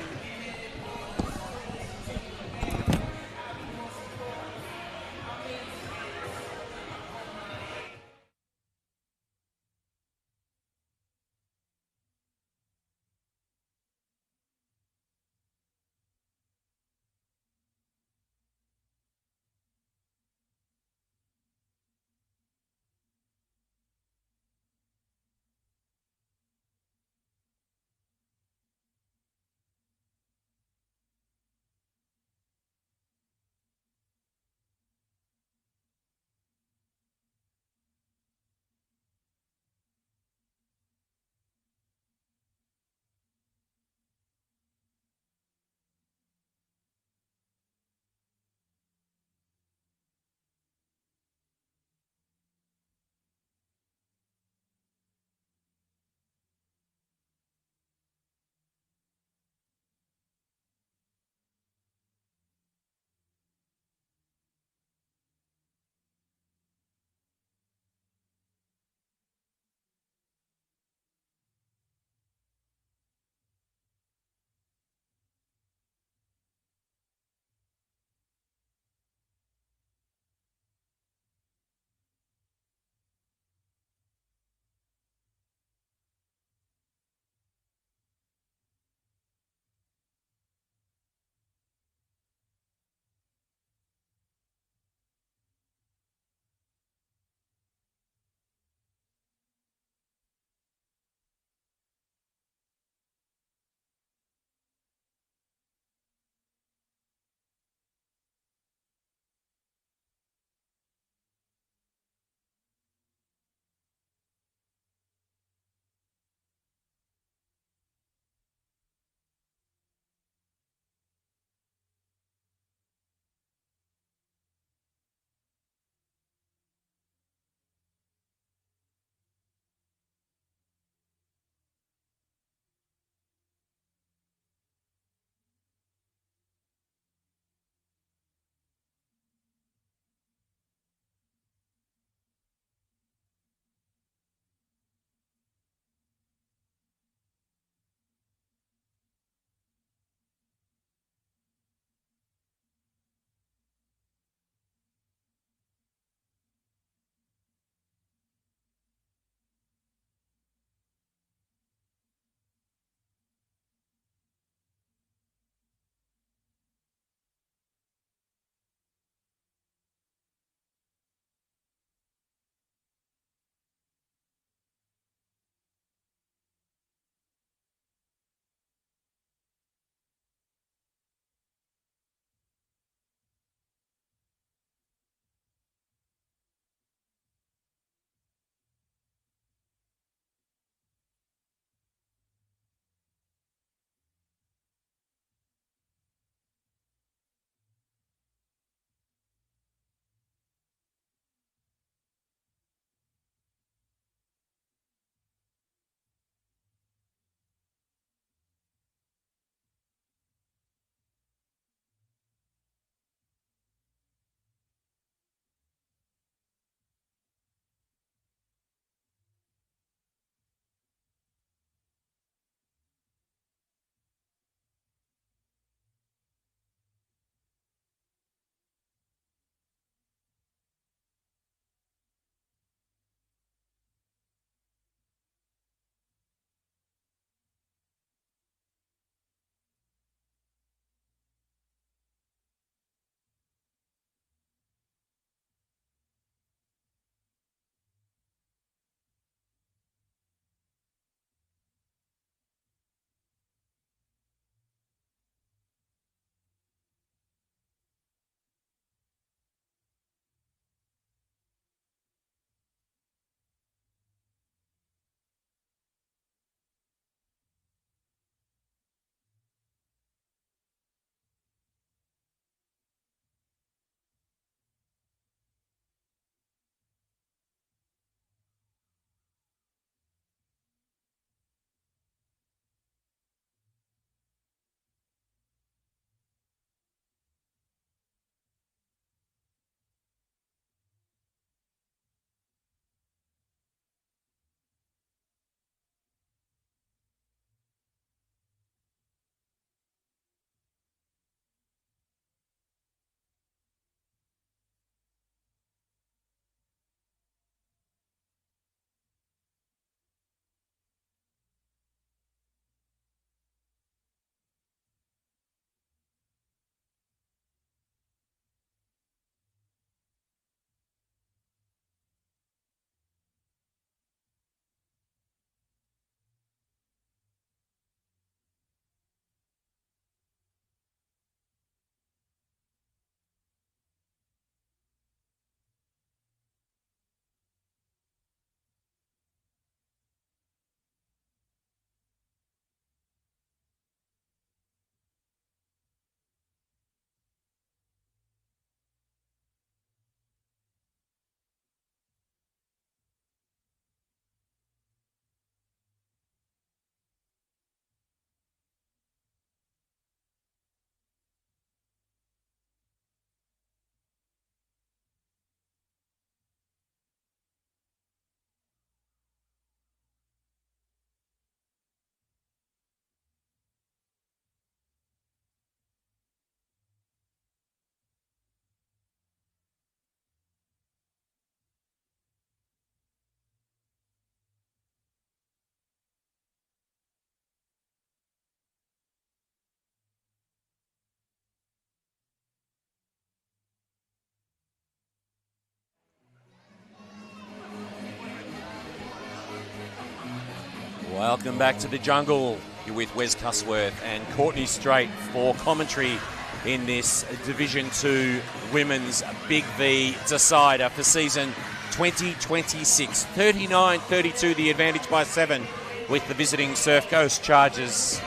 Welcome back to the jungle. You're with Wes Cusworth and Courtney Strait for commentary in this Division 2 Women's Big V decider for season 2026. 39-32, the advantage by 7 with the visiting Surfcoast Chargers.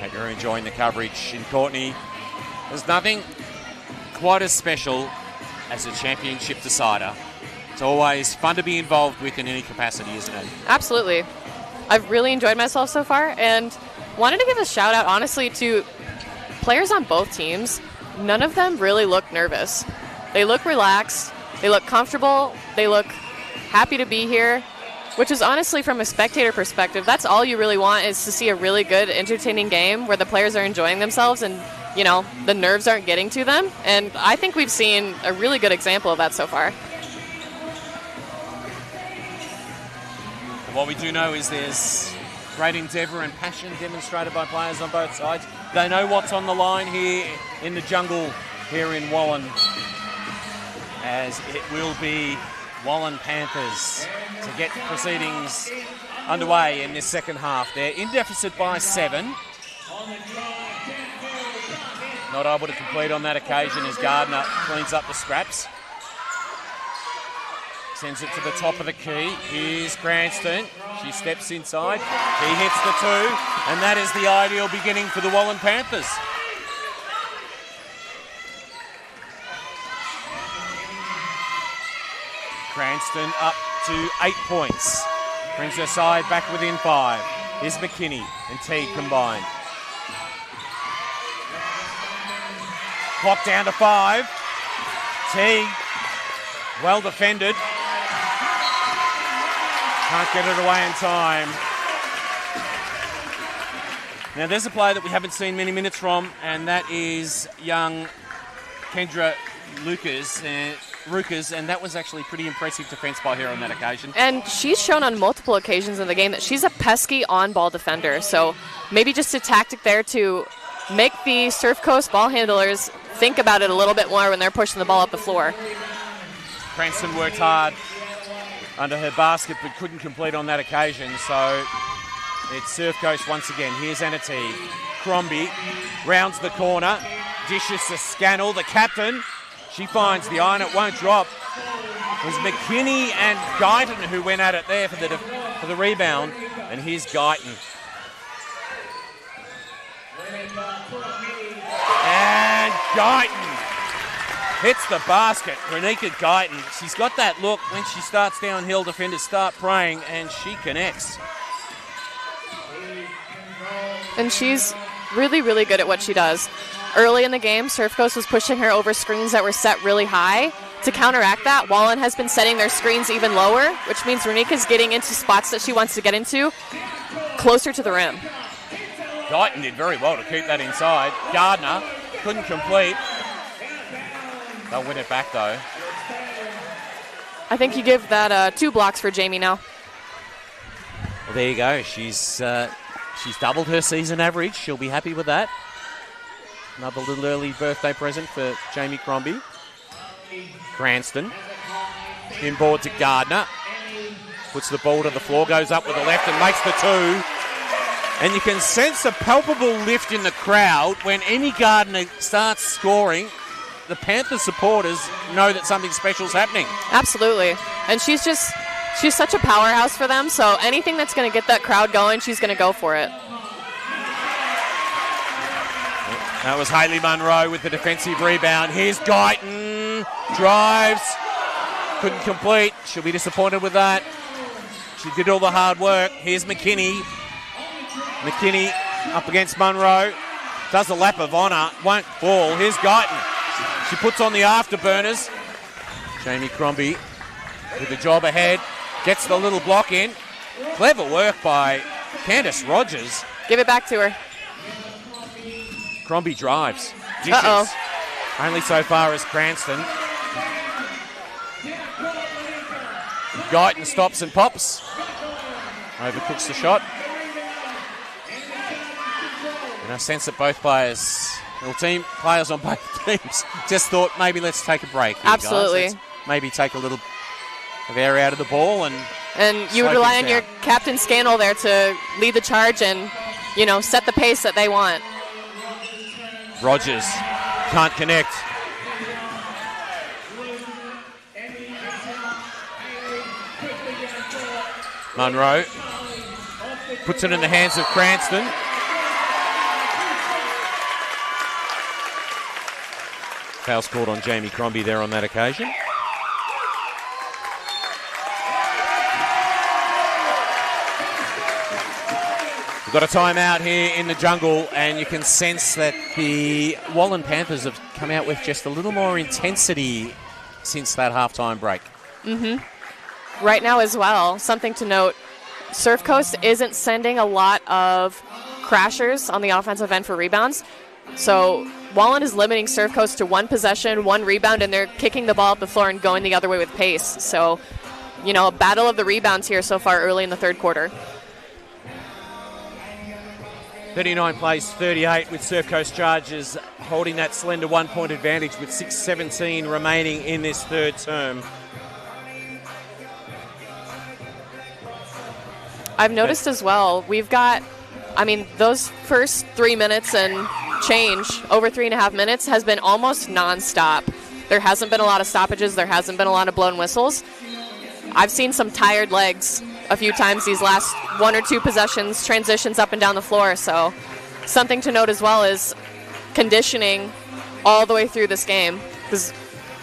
Hope you're enjoying the coverage. And Courtney, there's nothing quite as special as a championship decider. It's always fun to be involved with in any capacity, isn't it?
Absolutely. I've really enjoyed myself so far, and wanted to give a shout out, honestly, to players on both teams. None of them really look nervous. They look relaxed, they look comfortable, they look happy to be here, which is honestly, from a spectator perspective, that's all you really want, is to see a really good, entertaining game where the players are enjoying themselves and, you know, the nerves aren't getting to them. And I think we've seen a really good example of that so far.
What we do know is there's great endeavour and passion demonstrated by players on both sides. They know what's on the line here in the jungle here in Wallan, as it will be Wallan Panthers to get proceedings underway in this second half. They're in deficit by 7. Not able to complete on that occasion as Gardner cleans up the scraps. Sends it to the top of the key. Here's Cranston. She steps inside. He hits the 2, and that is the ideal beginning for the Wallan Panthers. Cranston up to 8 points. Brings her side back within 5. Here's McKinney and Teague combined. Clock down to 5. Teague, well defended. Can't get it away in time. Now there's a player that we haven't seen many minutes from, and that is young Kendra Lucas, and that was actually pretty impressive defence by her on that occasion.
And she's shown on multiple occasions in the game that she's a pesky on-ball defender, so maybe just a tactic there to make the Surfcoast ball handlers think about it a little bit more when they're pushing the ball up the floor.
Cranston worked hard under her basket but couldn't complete on that occasion, so it's Surfcoast once again. Here's Anati. Crombie rounds the corner, dishes to Scannell, the captain. She finds the iron, it won't drop. It was McKinney and Guyton who went at it there for the rebound, and here's Guyton. And Guyton hits the basket. Renika Guyton, she's got that look when she starts downhill, defenders start praying, and she connects.
And she's really, really good at what she does. Early in the game, Surfcoast was pushing her over screens that were set really high. To counteract that, Wallan has been setting their screens even lower, which means Renika's getting into spots that she wants to get into, closer to the rim.
Guyton did very well to keep that inside. Gardner couldn't complete. They'll win it back, though.
I think you give that 2 blocks for Jamie now.
Well, there you go. She's doubled her season average. She'll be happy with that. Another little early birthday present for Jamie Crombie. Cranston. Inboard to Gardner. Puts the ball to the floor, goes up with the left and makes the 2. And you can sense a palpable lift in the crowd when any Gardner starts scoring. The Panthers supporters know that something special is happening.
Absolutely. And she's such a powerhouse for them, so anything that's going to get that crowd going, she's going to go for it.
That was Hayley Munro with the defensive rebound. Here's Guyton. Drives. Couldn't complete. She'll be disappointed with that. She did all the hard work. Here's McKinney. McKinney up against Munro. Does a lap of honour. Won't fall. Here's Guyton. She puts on the afterburners. Jamie Crombie with the job ahead. Gets the little block in. Clever work by Candice Rogers.
Give it back to her.
Crombie drives. Dishes.
Uh-oh.
Only so far as Cranston. Guyton stops and pops. Overcooks the shot. And I sense that both players on both teams just thought maybe let's take a break here,
absolutely,
guys. Let's maybe take a little of air out of the ball and
And you would rely on your Captain Scannell there to lead the charge and, set the pace that they want.
Rogers can't connect. Munro puts it in the hands of Cranston. Foul scored on Jamie Crombie there on that occasion. We've got a timeout here in the jungle, and you can sense that the Wallan Panthers have come out with just a little more intensity since that halftime break.
Mm-hmm. Right now as well, something to note, Surfcoast isn't sending a lot of crashers on the offensive end for rebounds. So Wallan is limiting Surfcoast to one possession, one rebound, and they're kicking the ball up the floor and going the other way with pace. So, a battle of the rebounds here so far early in the third quarter.
39 plays 38 with Surfcoast Chargers holding that slender 1 point advantage with 6:17 remaining in this third term.
I've noticed as well, we've got, those first 3 minutes and change, over 3.5 minutes, has been almost nonstop. There hasn't been a lot of stoppages. There hasn't been a lot of blown whistles. I've seen some tired legs a few times these last 1 or 2 possessions, transitions up and down the floor. So something to note as well is conditioning all the way through this game, because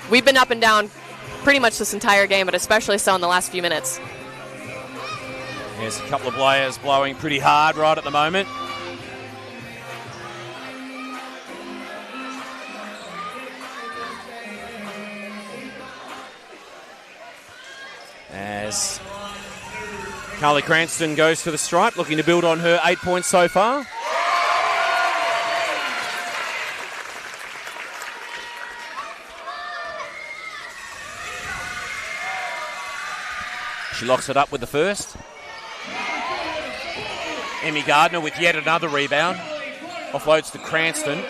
we've been up and down pretty much this entire game, but especially so in the last few minutes.
There's a couple of players blowing pretty hard right at the moment. As Carly Cranston goes to the stripe, looking to build on her 8 points so far. She locks it up with the first. Emmy Gardner with yet another rebound. Offloads to Cranston.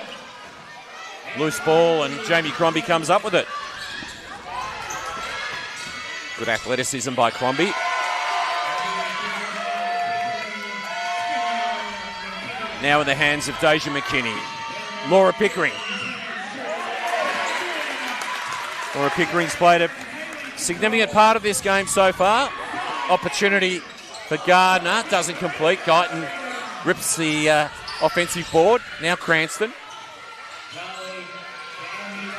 Loose ball, and Jamie Crombie comes up with it. Good athleticism by Crombie. Now in the hands of Deja McKinney. Laura Pickering. Laura Pickering's played a significant part of this game so far. Opportunity for Gardner, doesn't complete. Guyton rips the offensive board. Now Cranston.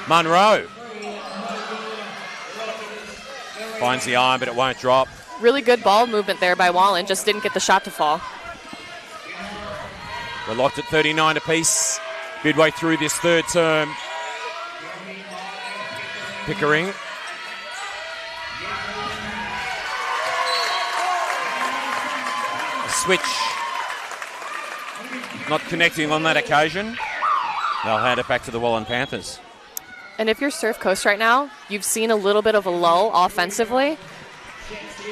Munro. Finds the iron, but it won't drop.
Really good ball movement there by Wallan, just didn't get the shot to fall.
We're locked at 39 apiece, midway through this third term. Pickering. A switch. Not connecting on that occasion. They'll hand it back to the Wallan Panthers.
And if you're Surfcoast right now, you've seen a little bit of a lull offensively.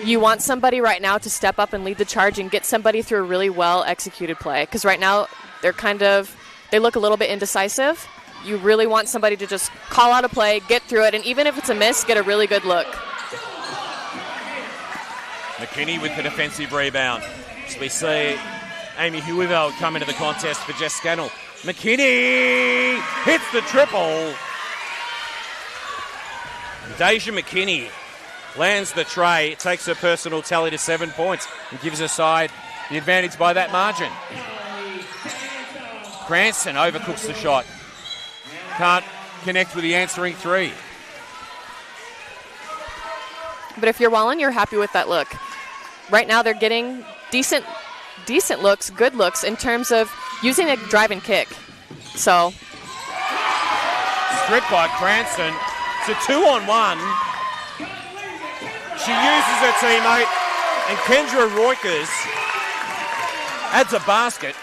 You want somebody right now to step up and lead the charge and get somebody through a really well-executed play. Because right now, they look a little bit indecisive. You really want somebody to just call out a play, get through it, and even if it's a miss, get a really good look.
McKinney with the defensive rebound. So we see Amy Huivel come into the contest for Jess Scannell. McKinney hits the triple. Deja McKinney lands the tray, takes her personal tally to 7 points and gives her side the advantage by that margin. Cranston overcooks the shot. Can't connect with the answering three.
But if you're Wallan, you're happy with that look. Right now they're getting decent looks, good looks in terms of using a drive and kick. So.
Stripped by Cranston. It's a 2-on-1. She uses her teammate, and Kendra Roykers adds a basket.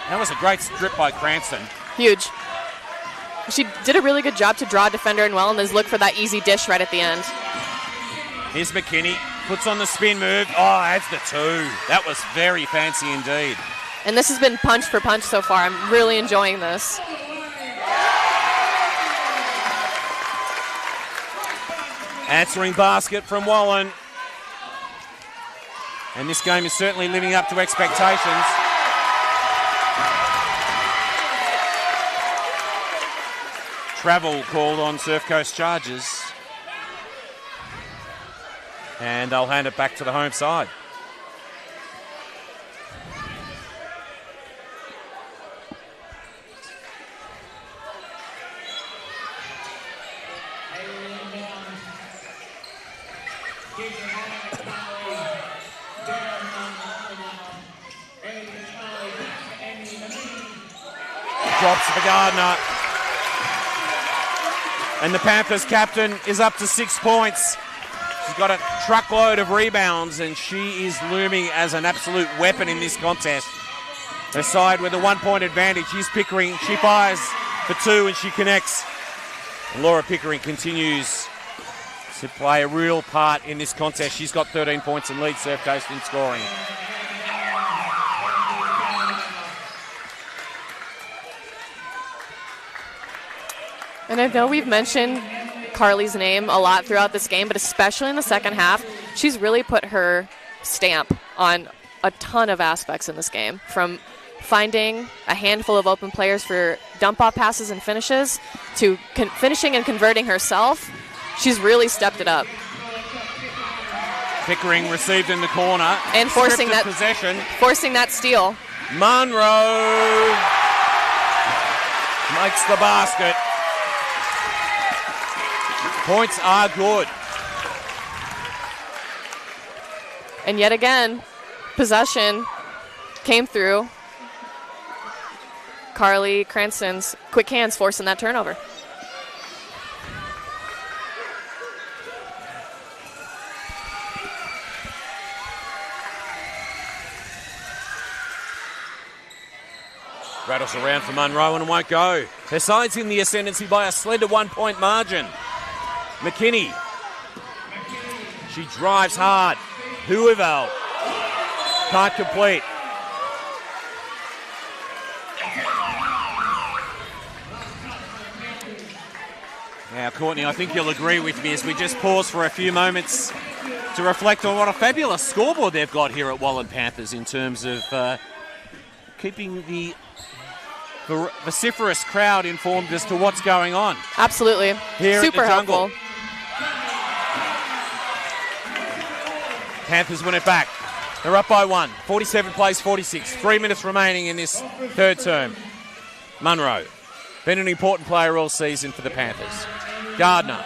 That was a great strip by Cranston.
Huge. She did a really good job to draw a defender and well, and then look for that easy dish right at the end.
Here's McKinney, puts on the spin move. Oh, adds the 2. That was very fancy indeed.
And this has been punch for punch so far. I'm really enjoying this.
Answering basket from Wallan. And this game is certainly living up to expectations. Travel called on Surfcoast Chargers. And they'll hand it back to the home side. Drops for Gardner. And the Panthers captain is up to 6 points. She's got a truckload of rebounds, and she is looming as an absolute weapon in this contest. Her side with a 1 point advantage. She's Pickering. She fires for 2 and she connects. And Laura Pickering continues to play a real part in this contest. She's got 13 points and leads Surfcoast in scoring.
And I know we've mentioned Carly's name a lot throughout this game, but especially in the second half, she's really put her stamp on a ton of aspects in this game, from finding a handful of open players for dump-off passes and finishes to finishing and converting herself. She's really stepped it up.
Pickering received in the corner
and forcing that
possession.
Forcing that steal.
Munro makes the basket. Points are good.
And yet again, possession came through. Carly Cranston's quick hands forcing that turnover.
Rattles around for Munro and won't go. Her side's in the ascendancy by a slender 1 point margin. McKinney. She drives hard. Huivel can't complete. Now, Courtney, I think you'll agree with me as we just pause for a few moments to reflect on what a fabulous scoreboard they've got here at Wallan Panthers in terms of keeping the vociferous crowd informed as to what's going on.
Absolutely.
Here
Super
at the Jungle.
helpful.
Panthers win it back. They're up by 1. 47 plays 46. 3 minutes remaining in this third term. Munro. Been an important player all season for the Panthers. Gardner.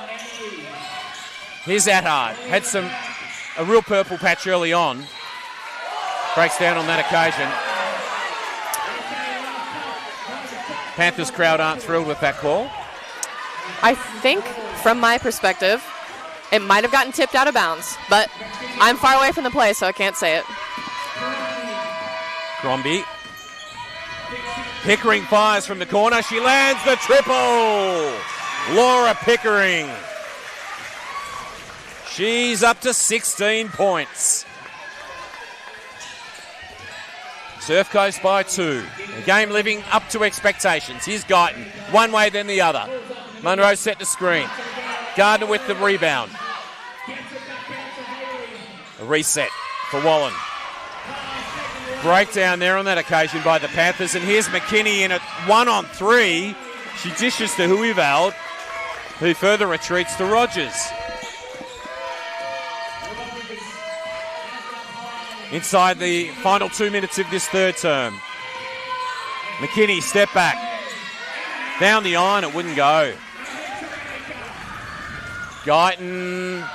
Here's Attard. Had a real purple patch early on. Breaks down on that occasion. Panthers crowd aren't thrilled with that call.
I think, from my perspective, it might have gotten tipped out of bounds, but I'm far away from the play, so I can't say it.
Crombie. Pickering fires from the corner. She lands the triple. Laura Pickering. She's up to 16 points. Surfcoast by 2. The game living up to expectations. Here's Guyton. One way, then the other. Munro set the screen. Gardner with the rebound. A reset for Wallan. Breakdown there on that occasion by the Panthers. And here's McKinney in at 1-on-3. She dishes to Huivald, who further retreats to Rogers. Inside the final 2 minutes of this third term. McKinney, step back. Down the iron, it wouldn't go. Guyton.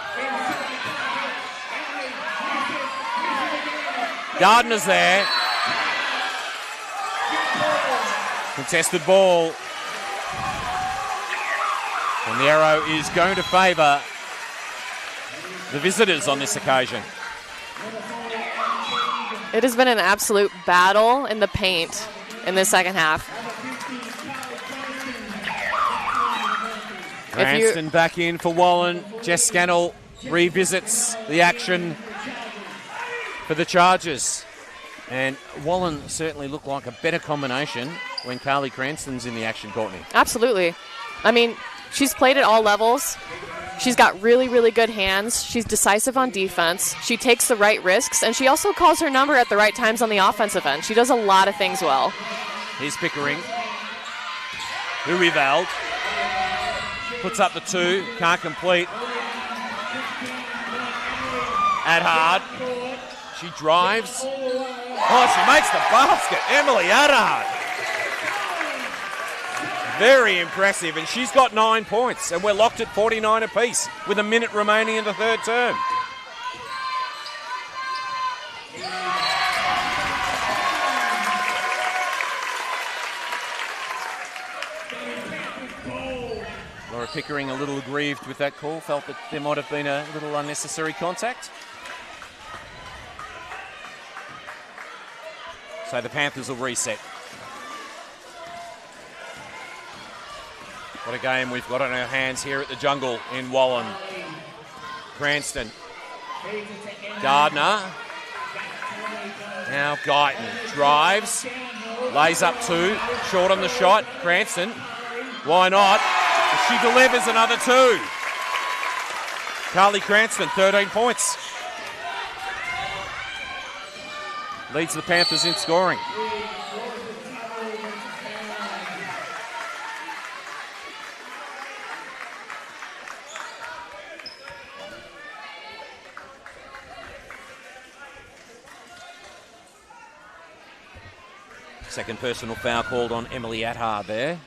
Gardner's there. Contested ball. And the arrow is going to favour the visitors on this occasion.
It has been an absolute battle in the paint in this second half.
Cranston back in for Wallan. Jess Scannell revisits the action for the Chargers. And Wallan certainly looked like a better combination when Carly Cranston's in the action, Courtney.
Absolutely. I mean, she's played at all levels. She's got really, really good hands. She's decisive on defense. She takes the right risks, and she also calls her number at the right times on the offensive end. She does a lot of things well.
Here's Pickering. Urival puts up the 2, can't complete. Adhard, she drives. Oh, she makes the basket. Emily Adhard. Very impressive, and she's got 9 points, and we're locked at 49 apiece with a minute remaining in the third term. Laura Pickering a little aggrieved with that call, felt that there might have been a little unnecessary contact. So the Panthers will reset. What a game we've got on our hands here at the Jungle in Wallan. Cranston. Gardner. Now Guyton drives. Lays up 2. Short on the shot. Cranston. Why not? She delivers another 2. Carly Cranston, 13 points. Leads the Panthers in scoring. Second personal foul called on Emily Adhard there.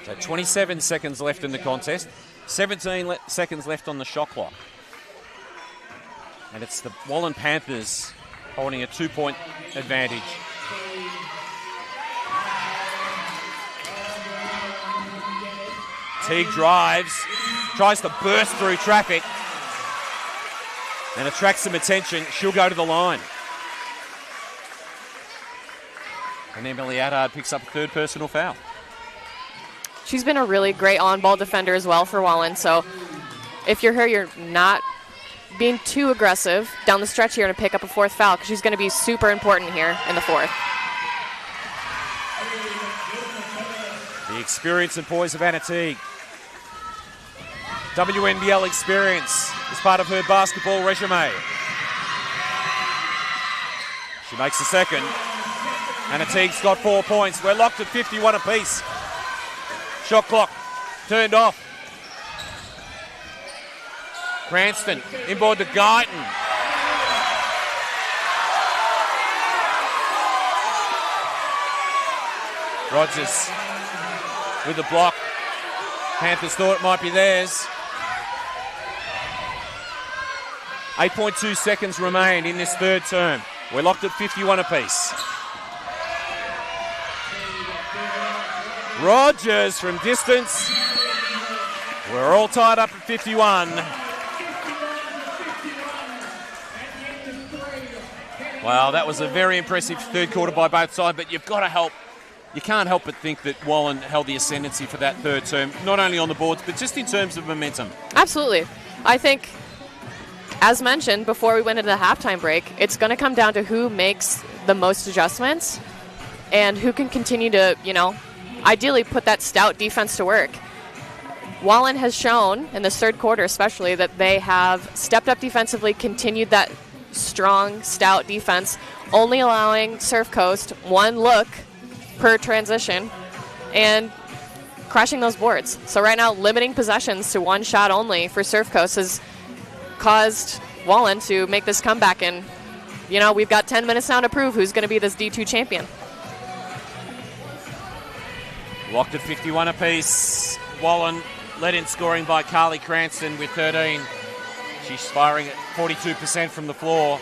So 27 seconds left in the contest. 17 seconds left on the shot clock. And it's the Wallan Panthers holding a 2-point advantage. Teague drives, tries to burst through traffic and attracts some attention. She'll go to the line. And Emily Adhard picks up a third personal foul.
She's been a really great on-ball defender as well for Wallan. So if you're her, you're not being too aggressive down the stretch here to pick up a fourth foul, because she's going to be super important here in the fourth.
The experience and poise of Anna Teague. WNBL experience is part of her basketball resume. She makes the second. Anna Teague's got 4 points. We're locked at 51 apiece. Shot clock turned off. Cranston inboard to Guyton. Rogers with the block. Panthers thought it might be theirs. 8.2 seconds remain in this third term. We're locked at 51 apiece. Rogers from distance. We're all tied up at 51. Wow, that was a very impressive third quarter by both sides, but you can't help but think that Wallan held the ascendancy for that third term, not only on the boards, but just in terms of momentum.
Absolutely. I think, as mentioned before we went into the halftime break, it's going to come down to who makes the most adjustments and who can continue to, ideally put that stout defense to work. Wallan has shown, in this third quarter especially, that they have stepped up defensively, continued that strong, stout defense, only allowing Surfcoast one look per transition and crushing those boards. So right now, limiting possessions to one shot only for Surfcoast has caused Wallan to make this comeback, and we've got 10 minutes now to prove who's going to be this D2 champion.
Locked at 51 apiece. Wallan led in scoring by Carly Cranston with 13. She's firing at 42% from the floor.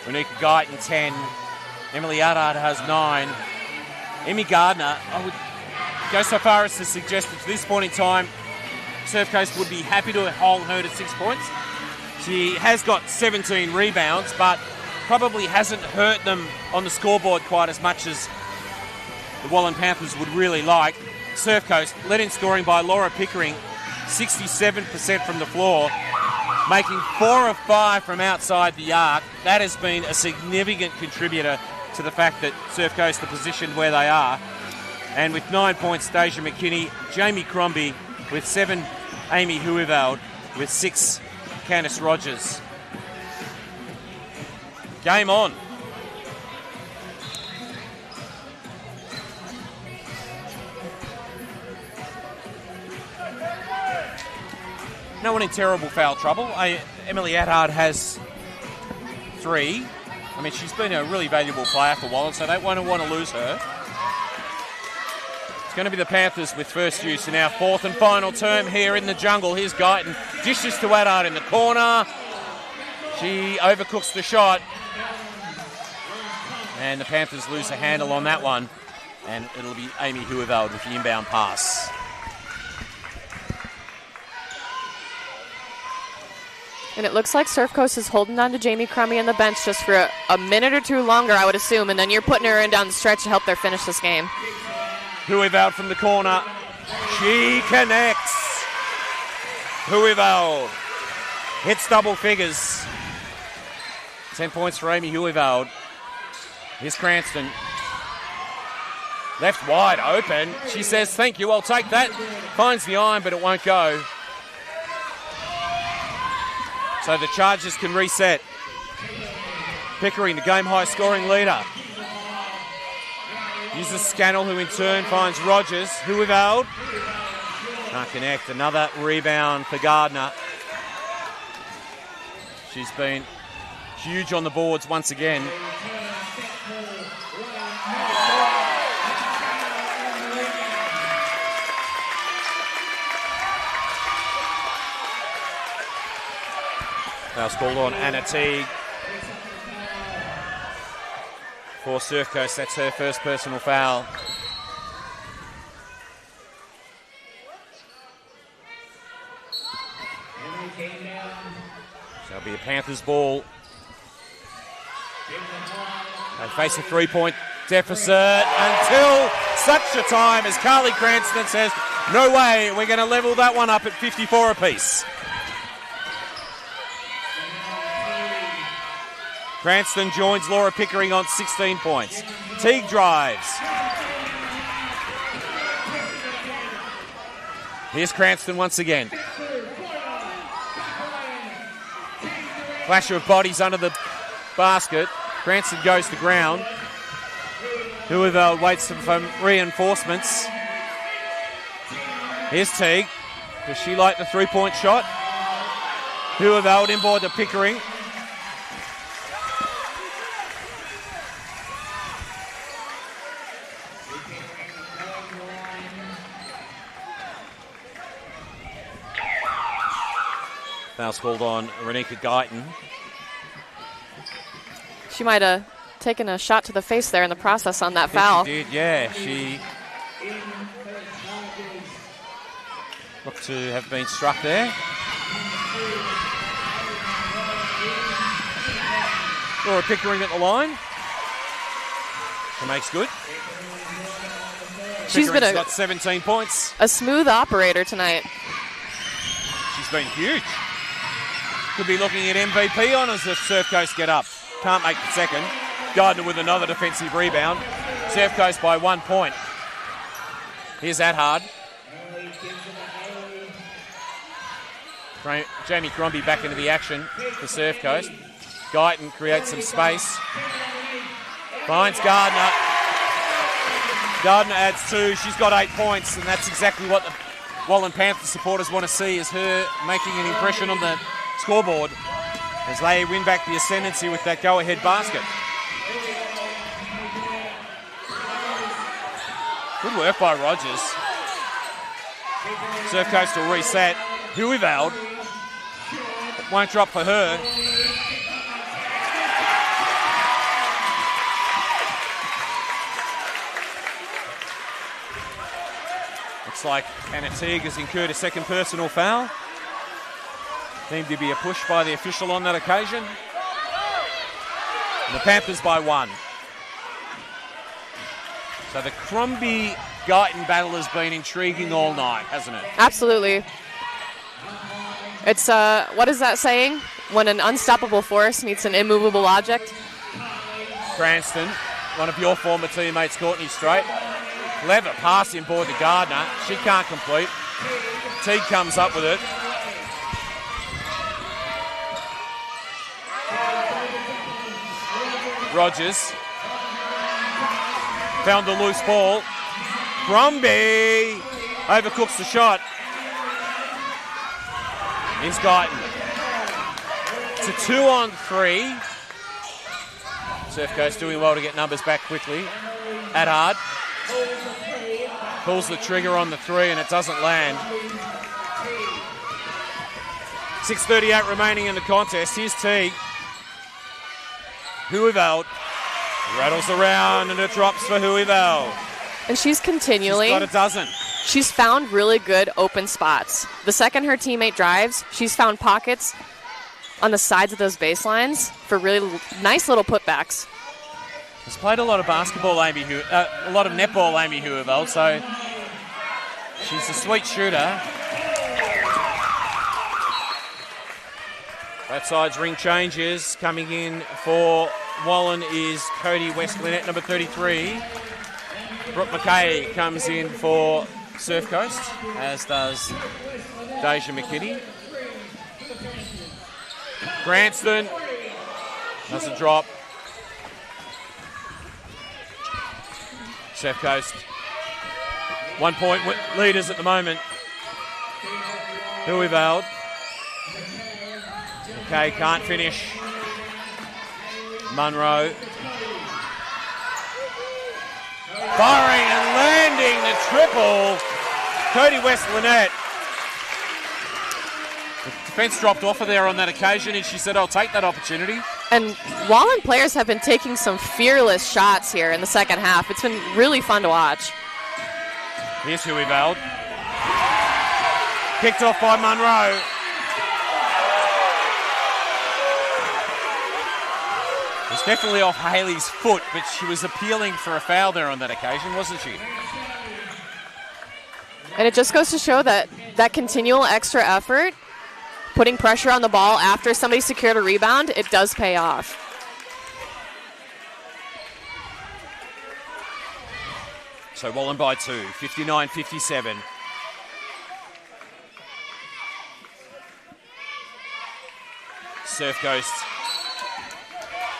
Renika Guyton 10. Emily Adhard has 9. Emmy Gardner, I would go so far as to suggest that to this point in time, Surfcoast would be happy to hold her to 6 points. She has got 17 rebounds, but probably hasn't hurt them on the scoreboard quite as much as the Wallan Panthers would really like. Surfcoast led in scoring by Laura Pickering, 67% from the floor, making 4 of 5 from outside the arc. That has been a significant contributor to the fact that Surfcoast are positioned where they are. And with 9 points, Deja McKinney. Jamie Crombie with 7, Amy Huivald with 6, Candice Rogers. Game on. No one in terrible foul trouble. Emily Adhard has 3. I mean, she's been a really valuable player for Wallan, so they won't want to lose her. It's going to be the Panthers with first use in our 4th and final term here in the jungle. Here's Guyton. Dishes to Adhard in the corner. She overcooks the shot. And the Panthers lose a handle on that one. And it'll be Amy Huivald with the inbound pass.
And it looks like Surfcoast is holding on to Jamie Crummy on the bench just for a minute or two longer, I would assume, and then you're putting her in down the stretch to help them finish this game.
Huivald from the corner. She connects. Huivald hits double figures. 10 points for Amy Huivald. Here's Cranston. Left wide open. She says, thank you, I'll take that. Finds the iron, but it won't go. So the Chargers can reset. Pickering, the game-high scoring leader. Uses Scannell, who in turn finds Rogers. Huivald can't connect. Another rebound for Gardner. She's been huge on the boards once again. Foul's called on Anna Teague for Surfcoast. That's her first personal foul. So it'll be a Panthers ball. They face a 3-point deficit until such a time as Carly Cranston says, no way, we're going to level that one up at 54 apiece. Cranston joins Laura Pickering on 16 points. Teague drives. Here's Cranston once again. Flash of bodies under the basket. Cranston goes to ground. Huivald waits for reinforcements. Here's Teague. Does she like the 3-point shot? Huivald inboard to Pickering. Foul's called on Renika Guyton.
She might have taken a shot to the face there in the process on that foul.
She did, yeah. She looked to have been struck there. Laura Pickering at the line. She makes good.
She's been
got 17 points.
A smooth operator tonight.
She's been huge. Could be looking at MVP honours if Surfcoast get up. Can't make the second. Gardner with another defensive rebound. Surfcoast by 1 point. Here's Adhard. Jamie Crombie back into the action for Surfcoast. Guyton creates some space. Finds Gardner. Gardner adds 2. She's got 8 points, and that's exactly what the Wallan Panthers supporters want to see, is her making an impression on the scoreboard as they win back the ascendancy with that go-ahead basket. Good work by Rogers. Surfcoast will reset. Huivald. Won't drop for her. Looks like Anna Teague has incurred a second personal foul. Seemed to be a push by the official on that occasion. And the Panthers by 1. So the Crombie-Guyton battle has been intriguing all night, hasn't it?
Absolutely. It's, what is that saying? When an unstoppable force meets an immovable object?
Cranston, one of your former teammates, Courtney Strait. Clever pass inboard to Gardner. She can't complete. Teague comes up with it. Rogers found the loose ball. Brumby overcooks the shot. Here's Guyton. It's a 2-on-3. Surfcoast doing well to get numbers back quickly. Adhard pulls the trigger on the 3 and it doesn't land. 6:38 remaining in the contest. Here's Teague. Huiveld rattles around and it drops for Huiveld.
And she's continually...
She's got a dozen.
She's found really good open spots. The second her teammate drives, she's found pockets on the sides of those baselines for really nice little putbacks.
Has played a lot of basketball, a lot of netball, Amy Huiveld, so she's a sweet shooter. Both sides ring changes. Coming in for Wallan is Cody West-Lynette, number 33. Brooke McKay comes in for Surfcoast, as does Deja McKinney. Cranston doesn't drop. Surfcoast 1 point leaders at the moment. Huiveld. Okay, can't finish. Munro. Firing and landing the triple. Cody West-Lynette. The defence dropped off of there on that occasion and she said, I'll take that opportunity.
And Wallan players have been taking some fearless shots here in the second half. It's been really fun to watch.
Here's Huiveld. Picked off by Munro. It's definitely off Haley's foot, but she was appealing for a foul there on that occasion, wasn't she?
And it just goes to show that continual extra effort, putting pressure on the ball after somebody secured a rebound, it does pay off.
So Wallan by 2, 59-57. Surfcoast,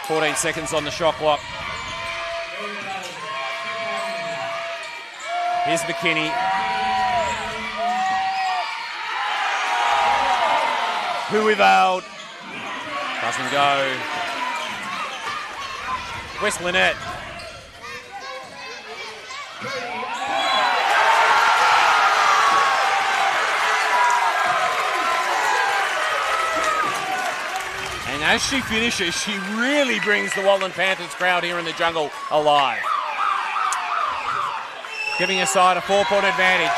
14 seconds on the shot clock. Here's McKinney. Huiveld doesn't go. West-Lynette. And as she finishes, she really brings the Wallan Panthers crowd here in the jungle alive. Giving her side a 4-point advantage.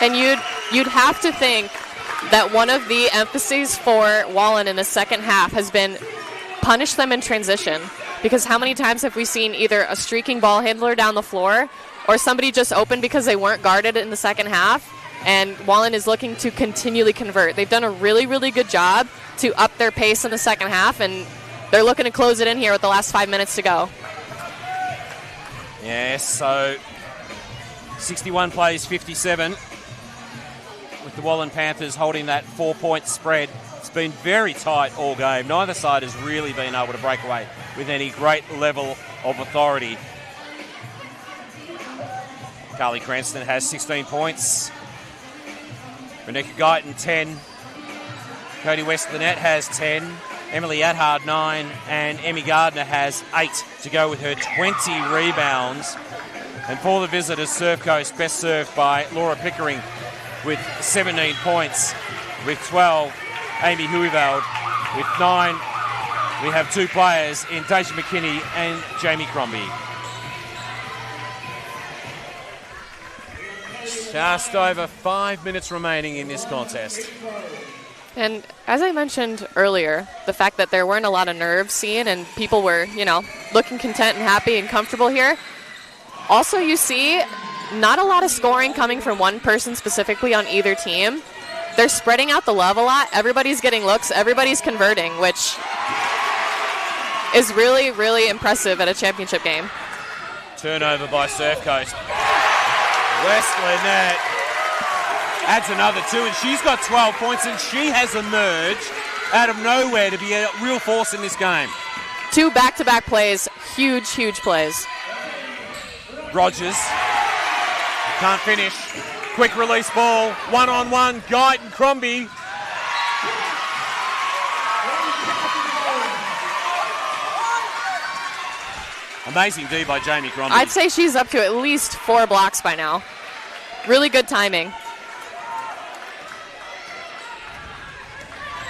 And you'd have to think that one of the emphases for Wallan in the second half has been punish them in transition. Because how many times have we seen either a streaking ball handler down the floor or somebody just open because they weren't guarded in the second half? And Wallan is looking to continually convert. They've done a really, really good job to up their pace in the second half, and they're looking to close it in here with the last 5 minutes to go.
Yes, so 61 plays 57. With the Wallan Panthers holding that 4-point spread. It's been very tight all game. Neither side has really been able to break away with any great level of authority. Carly Cranston has 16 points. Rebecca Guyton 10. Cody West-Lynette has 10. Emily Adhard 9. And Emmy Gardner has 8 to go with her 20 rebounds. And for the visitors, Surfcoast best served by Laura Pickering with 17 points. With 12, Amy Huiveld. With 9, we have 2 players in Deja McKinney and Jamie Crombie. Just over 5 minutes remaining in this contest.
And as I mentioned earlier, the fact that there weren't a lot of nerves seen and people were, looking content and happy and comfortable here. Also, you see not a lot of scoring coming from one person specifically on either team. They're spreading out the love a lot. Everybody's getting looks. Everybody's converting, which is really, really impressive at a championship game.
Turnover by Surfcoast. West Lynette adds another 2, and she's got 12 points, and she has emerged out of nowhere to be a real force in this game.
2 back-to-back plays, huge plays.
Rogers can't finish. Quick release ball, one-on-one, Guyton Crombie. Amazing D by Jamie Crombie.
I'd say she's up to at least 4 blocks by now. Really good timing.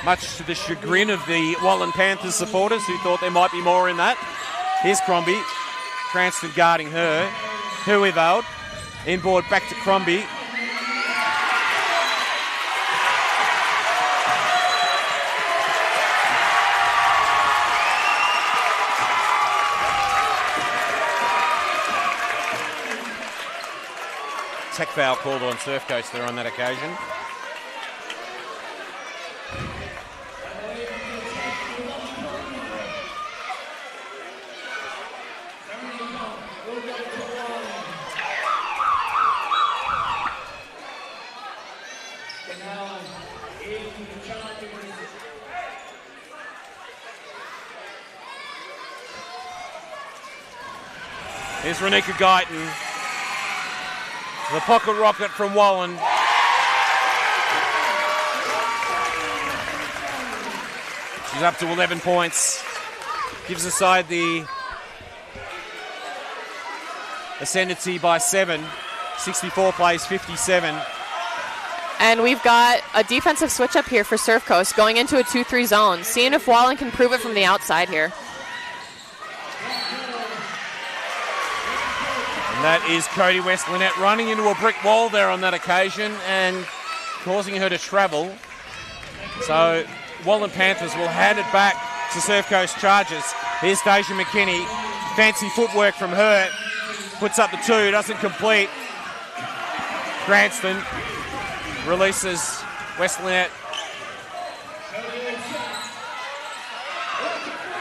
Much to the chagrin of the Wallan Panthers supporters who thought there might be more in that. Here's Crombie. Cranston guarding her. Huivald. Inboard back to Crombie. Tech foul called on Surfcoast there on that occasion. Here's Renika Guyton. The pocket rocket from Wallan. She's up to 11 points. Gives the side the ascendancy by 7. 64 plays 57.
And we've got a defensive switch up here for Surfcoast going into a 2-3 zone. Seeing if Wallan can prove it from the outside here.
And that is Cody West Lynette running into a brick wall there on that occasion and causing her to travel. So Wallan Panthers will hand it back to Surfcoast Chargers. Here's Deja McKinney. Fancy footwork from her. Puts up the 2, doesn't complete. Cranston releases West Lynette.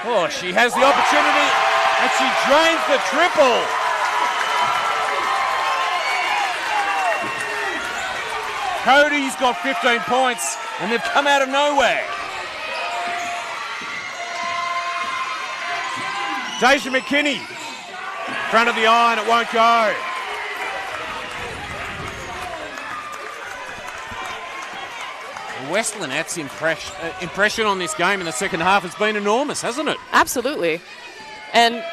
Oh, she has the opportunity and she drains the triple. Cody's got 15 points and they've come out of nowhere. Deja McKinney, front of the iron, it won't go. West Lynette's impression on this game in the second half has been enormous, hasn't it?
Absolutely. And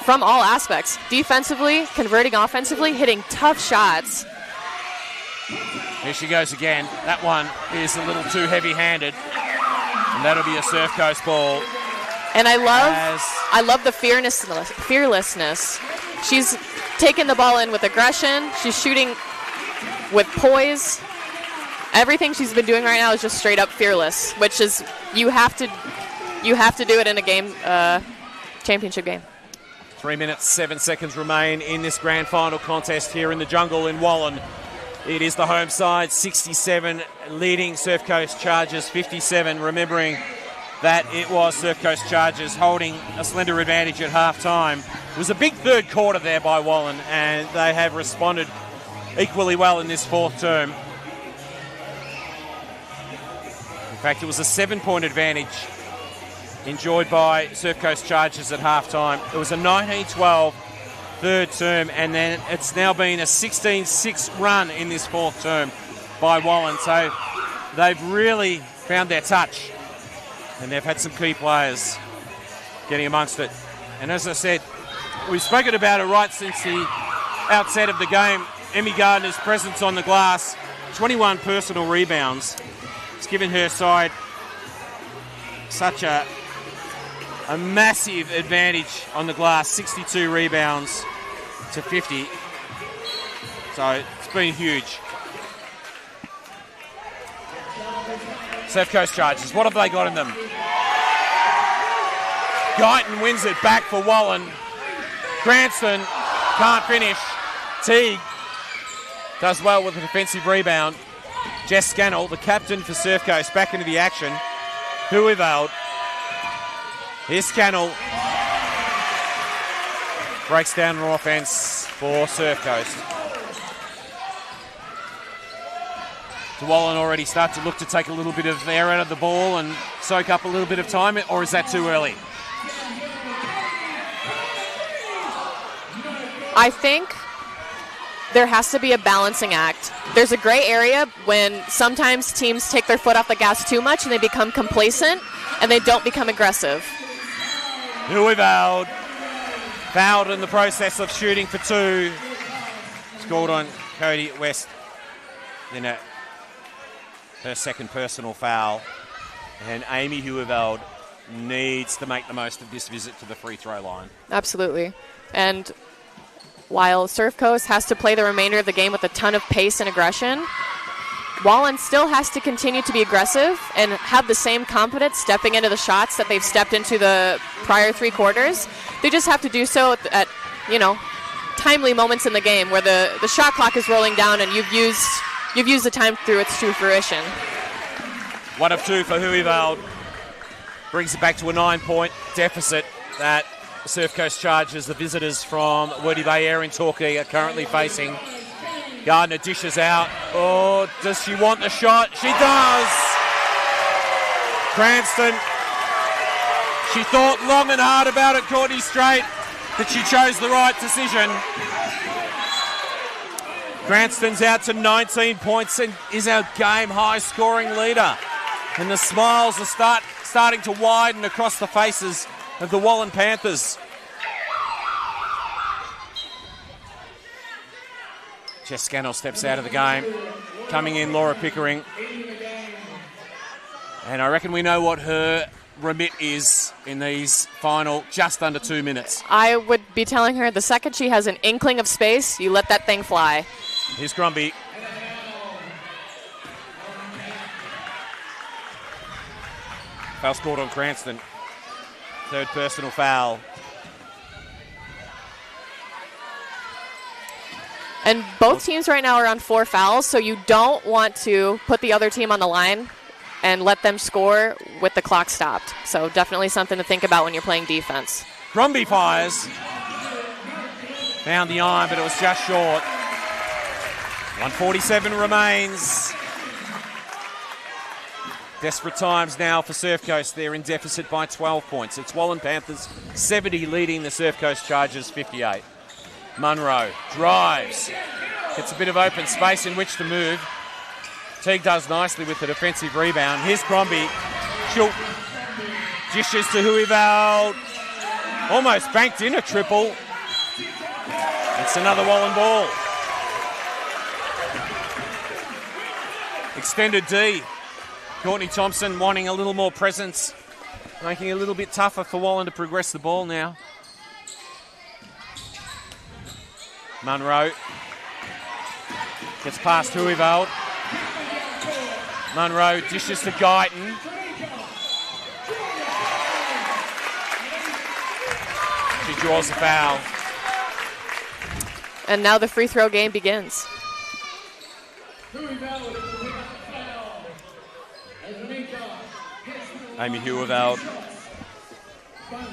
from all aspects, defensively, converting offensively, hitting tough shots.
Here she goes again. That one is a little too heavy-handed. And that'll be a Surfcoast ball.
And I love the fearlessness. She's taking the ball in with aggression. She's shooting with poise. Everything she's been doing right now is just straight up fearless, which is you have to do it in a game, championship game.
3 minutes, 7 seconds remain in this grand final contest here in the jungle in Wallan. It is the home side, 67, leading Surfcoast Chargers 57, remembering that it was Surfcoast Chargers holding a slender advantage at half-time. It was a big third quarter there by Wallan, and they have responded equally well in this fourth term. In fact, it was a 7-point advantage enjoyed by Surfcoast Chargers at half-time. It was a 19-12 third term, and then it's now been a 16-6 run in this fourth term by Wallan. So they've really found their touch, and they've had some key players getting amongst it. And as I said, we've spoken about it right since the outset of the game. Emmy Gardner's presence on the glass, 21 personal rebounds. It's given her side such a massive advantage on the glass, 62 rebounds to 50. So it's been huge. Surfcoast Chargers, what have they got in them? Guyton wins it back for Wallan. Cranston can't finish. Teague does well with a defensive rebound. Jess Scannell, the captain for Surfcoast, back into the action. Huivald. Here's Scannell. breaks down an offense for Surfcoast. Does Wallan already start to look to take a little bit of air out of the ball and soak up a little bit of time, or is that too early?
I think there has to be a balancing act. There's a gray area when sometimes teams take their foot off the gas too much and they become complacent and they don't become aggressive.
Huiveld fouled in the process of shooting for 2. Scored on Cody West. Then her second personal foul. And Amy Huiveld needs to make the most of this visit to the free throw line.
Absolutely. And while Surfcoast has to play the remainder of the game with a ton of pace and aggression, Wallan still has to continue to be aggressive and have the same confidence stepping into the shots that they've stepped into the prior 3 quarters. They just have to do so at timely moments in the game where the shot clock is rolling down and you've used the time through its true fruition.
1 of 2 for Huiveld. Brings it back to a 9-point deficit that Surfcoast Chargers, the visitors from Werdy Bay Air in Torquay, are currently facing. Gardner dishes out. Oh, does she want the shot? She does! Cranston. She thought long and hard about it, Courtney Strait, that she chose the right decision. Cranston's out to 19 points and is our game high scoring leader. And the smiles are starting to widen across the faces of the Wallan Panthers. Jess Scannell steps out of the game. Coming in, Laura Pickering. And I reckon we know what her remit is in these final just under 2 minutes.
I would be telling her the second she has an inkling of space, you let that thing fly.
Here's Grumby. Foul scored on Cranston. Third personal foul.
And both teams right now are on 4 fouls, so you don't want to put the other team on the line and let them score with the clock stopped. So definitely something to think about when you're playing defense.
Grumby fires. Found the iron, but it was just short. 1:47 remains. Desperate times now for Surfcoast. They're in deficit by 12 points. It's Wallan Panthers 70 leading the Surfcoast Chargers 58. Munro drives. Gets a bit of open space in which to move. Teague does nicely with the defensive rebound. Here's Crombie. She'll dishes to Huiveld. Almost banked in a triple. It's another Wallan ball. Extended D. Courtney Thompson wanting a little more presence, making it a little bit tougher for Wallan to progress the ball now. Munro gets past Huiveld. Munro dishes to Guyton. She draws the foul.
And now the free throw game begins.
Amy Huiveld,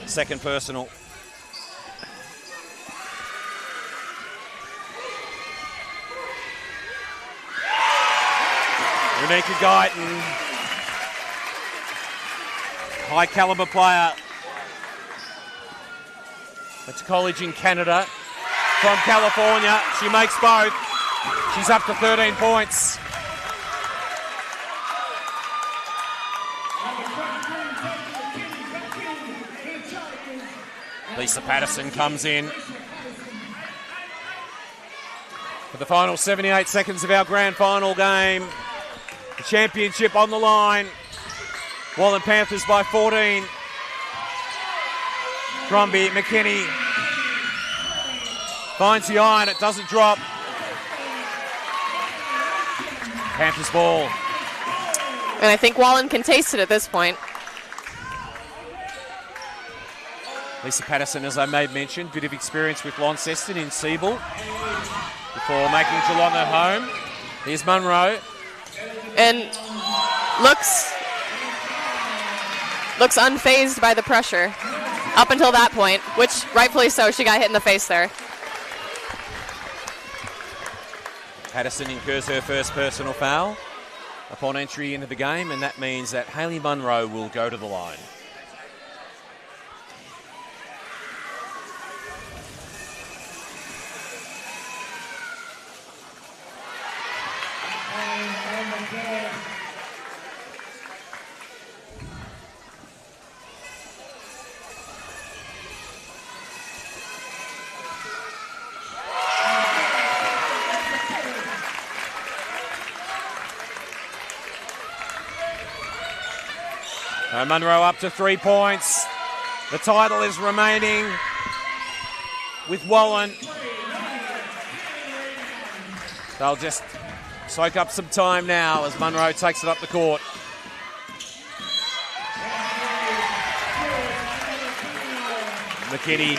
second personal. Renika Guyton, high caliber player. Went to college in Canada. From California, she makes both. She's up to 13 points. Lisa Patterson comes in for the final 78 seconds of our grand final game. The championship on the line. Wallan Panthers by 14. Crombie, McKinney finds the iron, it doesn't drop. Panthers ball.
And I think Wallan can taste it at this point.
Lisa Patterson, as I made mention, bit of experience with Launceston in Siebel before making Geelong at home. Here's Munro.
And looks unfazed by the pressure. up until that point, which rightfully so, she got hit in the face there.
Patterson incurs her first personal foul upon entry into the game, and that means that Hayley Munro will go to the line. Munro up to 3 points. The title is remaining with Wallan. They'll just soak up some time now as Munro takes it up the court. McKinney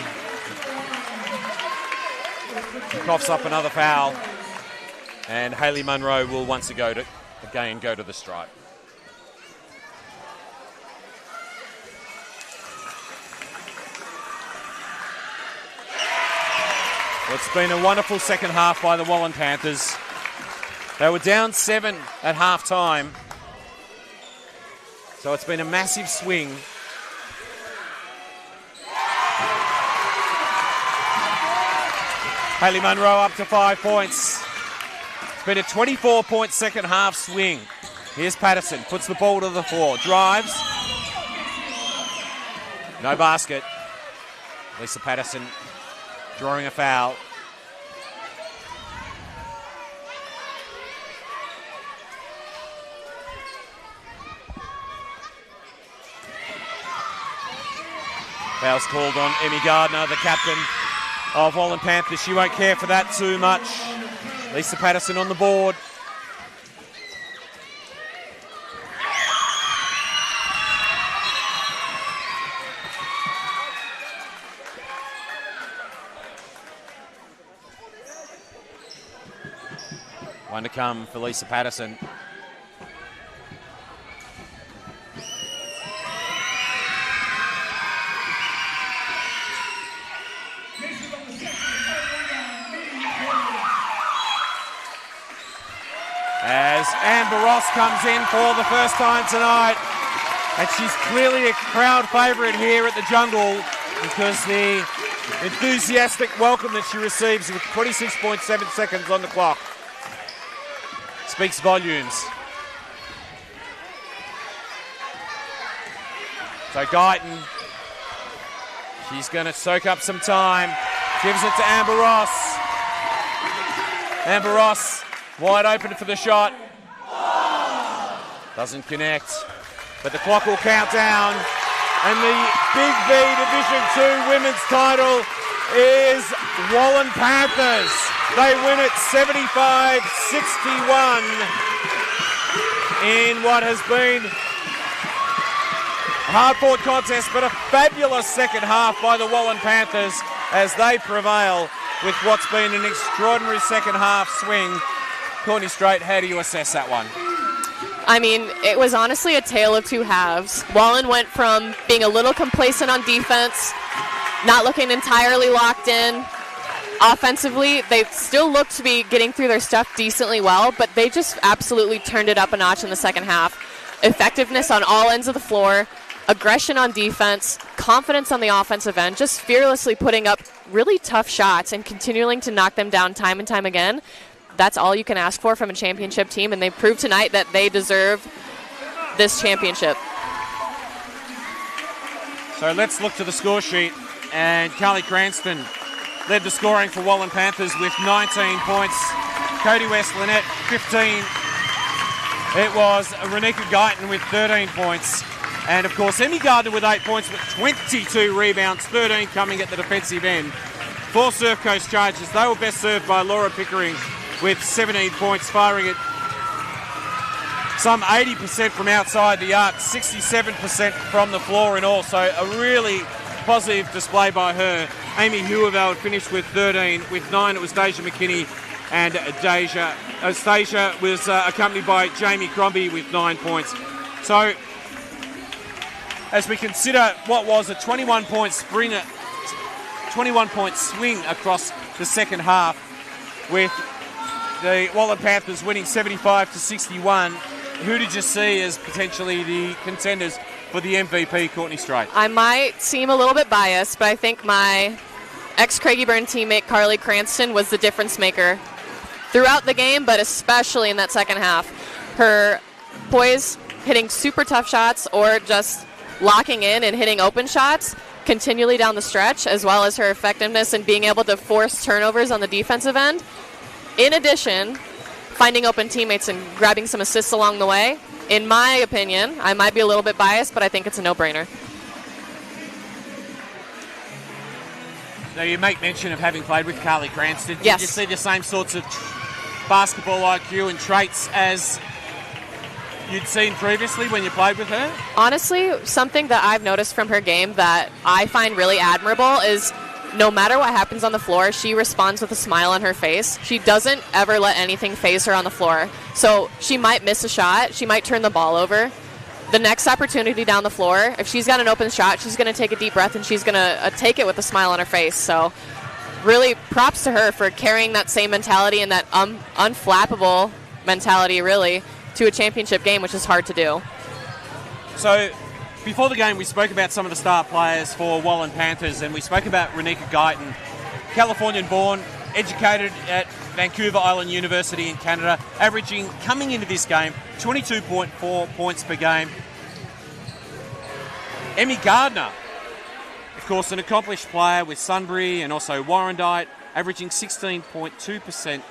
coughs up another foul, and Hayley Munro will once again go to the stripe. It's been a wonderful second half by the Wallan Panthers. They were down 7 at half time, so it's been a massive swing. Hayley Munro up to 5 points. It's been a 24-point second half swing. Here's Patterson, puts the ball to the floor, drives. No basket. Lisa Patterson drawing a foul. Foul's called on Emmy Gardner, the captain of Wallan Panthers. She won't care for that too much. Lisa Patterson on the board. One to come for Lisa Patterson. As Amber Ross comes in for the first time tonight, and she's clearly a crowd favourite here at the Jungle because the enthusiastic welcome that she receives with 26.7 seconds on the clock speaks volumes. So Guyton, she's going to soak up some time, gives it to Amber Ross. Amber Ross wide open for the shot. Doesn't connect, but the clock will count down, and the Big V Division 2 women's title is Wallan Panthers. They win it 75-61 in what has been a hard-fought contest, but a fabulous second half by the Wallan Panthers as they prevail with what's been an extraordinary second half swing. Courtney Strait, how do you assess that one?
I mean, it was honestly a tale of two halves. Wallan went from being a little complacent on defense, not looking entirely locked in. Offensively, they still looked to be getting through their stuff decently well, but they just absolutely turned it up a notch in the second half. Effectiveness on all ends of the floor, aggression on defense, confidence on the offensive end, just fearlessly putting up really tough shots and continuing to knock them down time and time again. That's all you can ask for from a championship team, and they proved tonight that they deserve this championship.
So let's look to the score sheet, and Carly Cranston led the scoring for Wallan Panthers with 19 points. Cody West-Lynette, 15. It was Renika Guyton with 13 points. And, of course, Emmy Gardner with 8 points with 22 rebounds, 13 coming at the defensive end. For Surfcoast Chargers, they were best served by Laura Pickering with 17 points, firing at some 80% from outside the arc, 67% from the floor in all. So a really positive display by her. Amy Huerveld finished with 13. With 9, it was Deja McKinney, and Stasia was accompanied by Jamie Crombie with 9 points. So as we consider what was a 21-point swing across the second half, with the Wallan Panthers winning 75-61. Who did you see as potentially the contenders for the MVP, Courtney Straight?
I might seem a little bit biased, but I think my ex-Craigieburn teammate Carly Cranston was the difference maker throughout the game, but especially in that second half. Her poise, hitting super tough shots, or just locking in and hitting open shots continually down the stretch, as well as her effectiveness in being able to force turnovers on the defensive end. In addition, finding open teammates and grabbing some assists along the way. In my opinion, I might be a little bit biased, but I think it's a no-brainer.
Now, you make mention of having played with Carly Cranston.
Yes.
Did you see the same sorts of basketball IQ and traits as you'd seen previously when you played with her?
Honestly, something that I've noticed from her game that I find really admirable is no matter what happens on the floor, she responds with a smile on her face. She doesn't ever let anything faze her on the floor. So she might miss a shot. She might turn the ball over. The next opportunity down the floor, if she's got an open shot, she's going to take a deep breath and she's going to take it with a smile on her face. So really props to her for carrying that same mentality and that unflappable mentality, really, to a championship game, which is hard to do.
So before the game, we spoke about some of the star players for Wallan Panthers, and we spoke about Renika Guyton, Californian-born, educated at Vancouver Island University in Canada, averaging, coming into this game, 22.4 points per game. Emmy Gardner, of course, an accomplished player with Sunbury and also Warrandyte, averaging 16.2%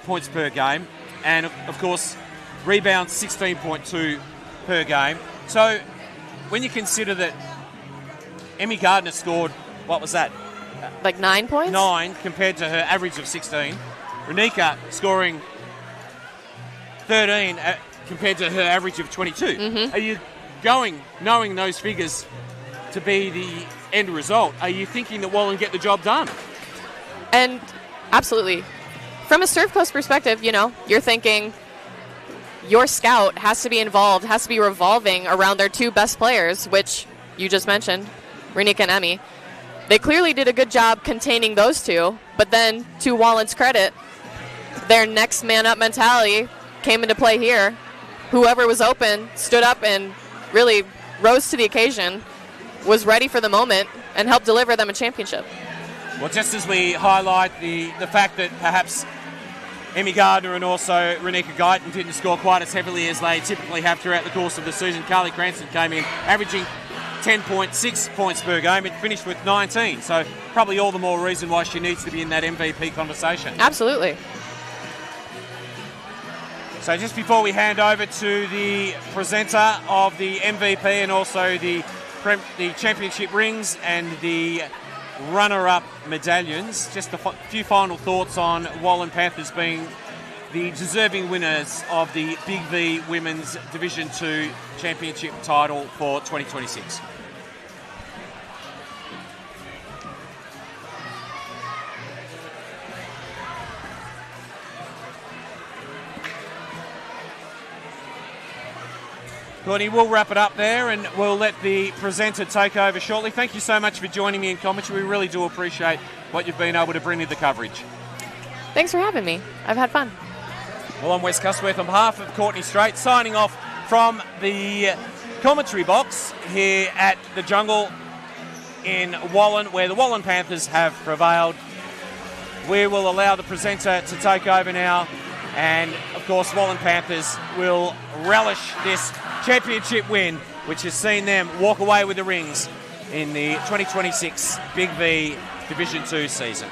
points per game, and of course, rebounds 16.2 per game. So when you consider that Emmy Gardner scored, what was that?
Like 9 points?
9 compared to her average of 16. Renika scoring 13 compared to her average of 22.
Mm-hmm.
Are you knowing those figures to be the end result, are you thinking that Wallan get the job done?
And absolutely. From a Surfcoast perspective, you're thinking your scout has to be involved, has to be revolving around their two best players, which you just mentioned, Renika and Emmy. They clearly did a good job containing those two, but then, to Wallan's credit, their next man-up mentality came into play here. Whoever was open stood up and really rose to the occasion, was ready for the moment, and helped deliver them a championship.
Well, just as we highlight the fact that perhaps Emmy Gardner and also Renika Guyton didn't score quite as heavily as they typically have throughout the course of the season, Carly Cranston came in averaging 10.6 points per game. It finished with 19, so probably all the more reason why she needs to be in that MVP conversation.
Absolutely.
So just before we hand over to the presenter of the MVP and also the championship rings and the runner-up medallions, just a few final thoughts on Wallan Panthers being the deserving winners of the Big V Women's Division 2 Championship title for 2026. Courtney, we'll wrap it up there and we'll let the presenter take over shortly. Thank you so much for joining me in commentary. We really do appreciate what you've been able to bring to the coverage.
Thanks for having me. I've had fun.
Well, I'm Wes Cusworth on behalf of Courtney Straight, signing off from the commentary box here at the Jungle in Wallan, where the Wallan Panthers have prevailed. We will allow the presenter to take over now, and of course Wallan Panthers will relish this championship win, which has seen them walk away with the rings in the 2026 Big V Division 2 season.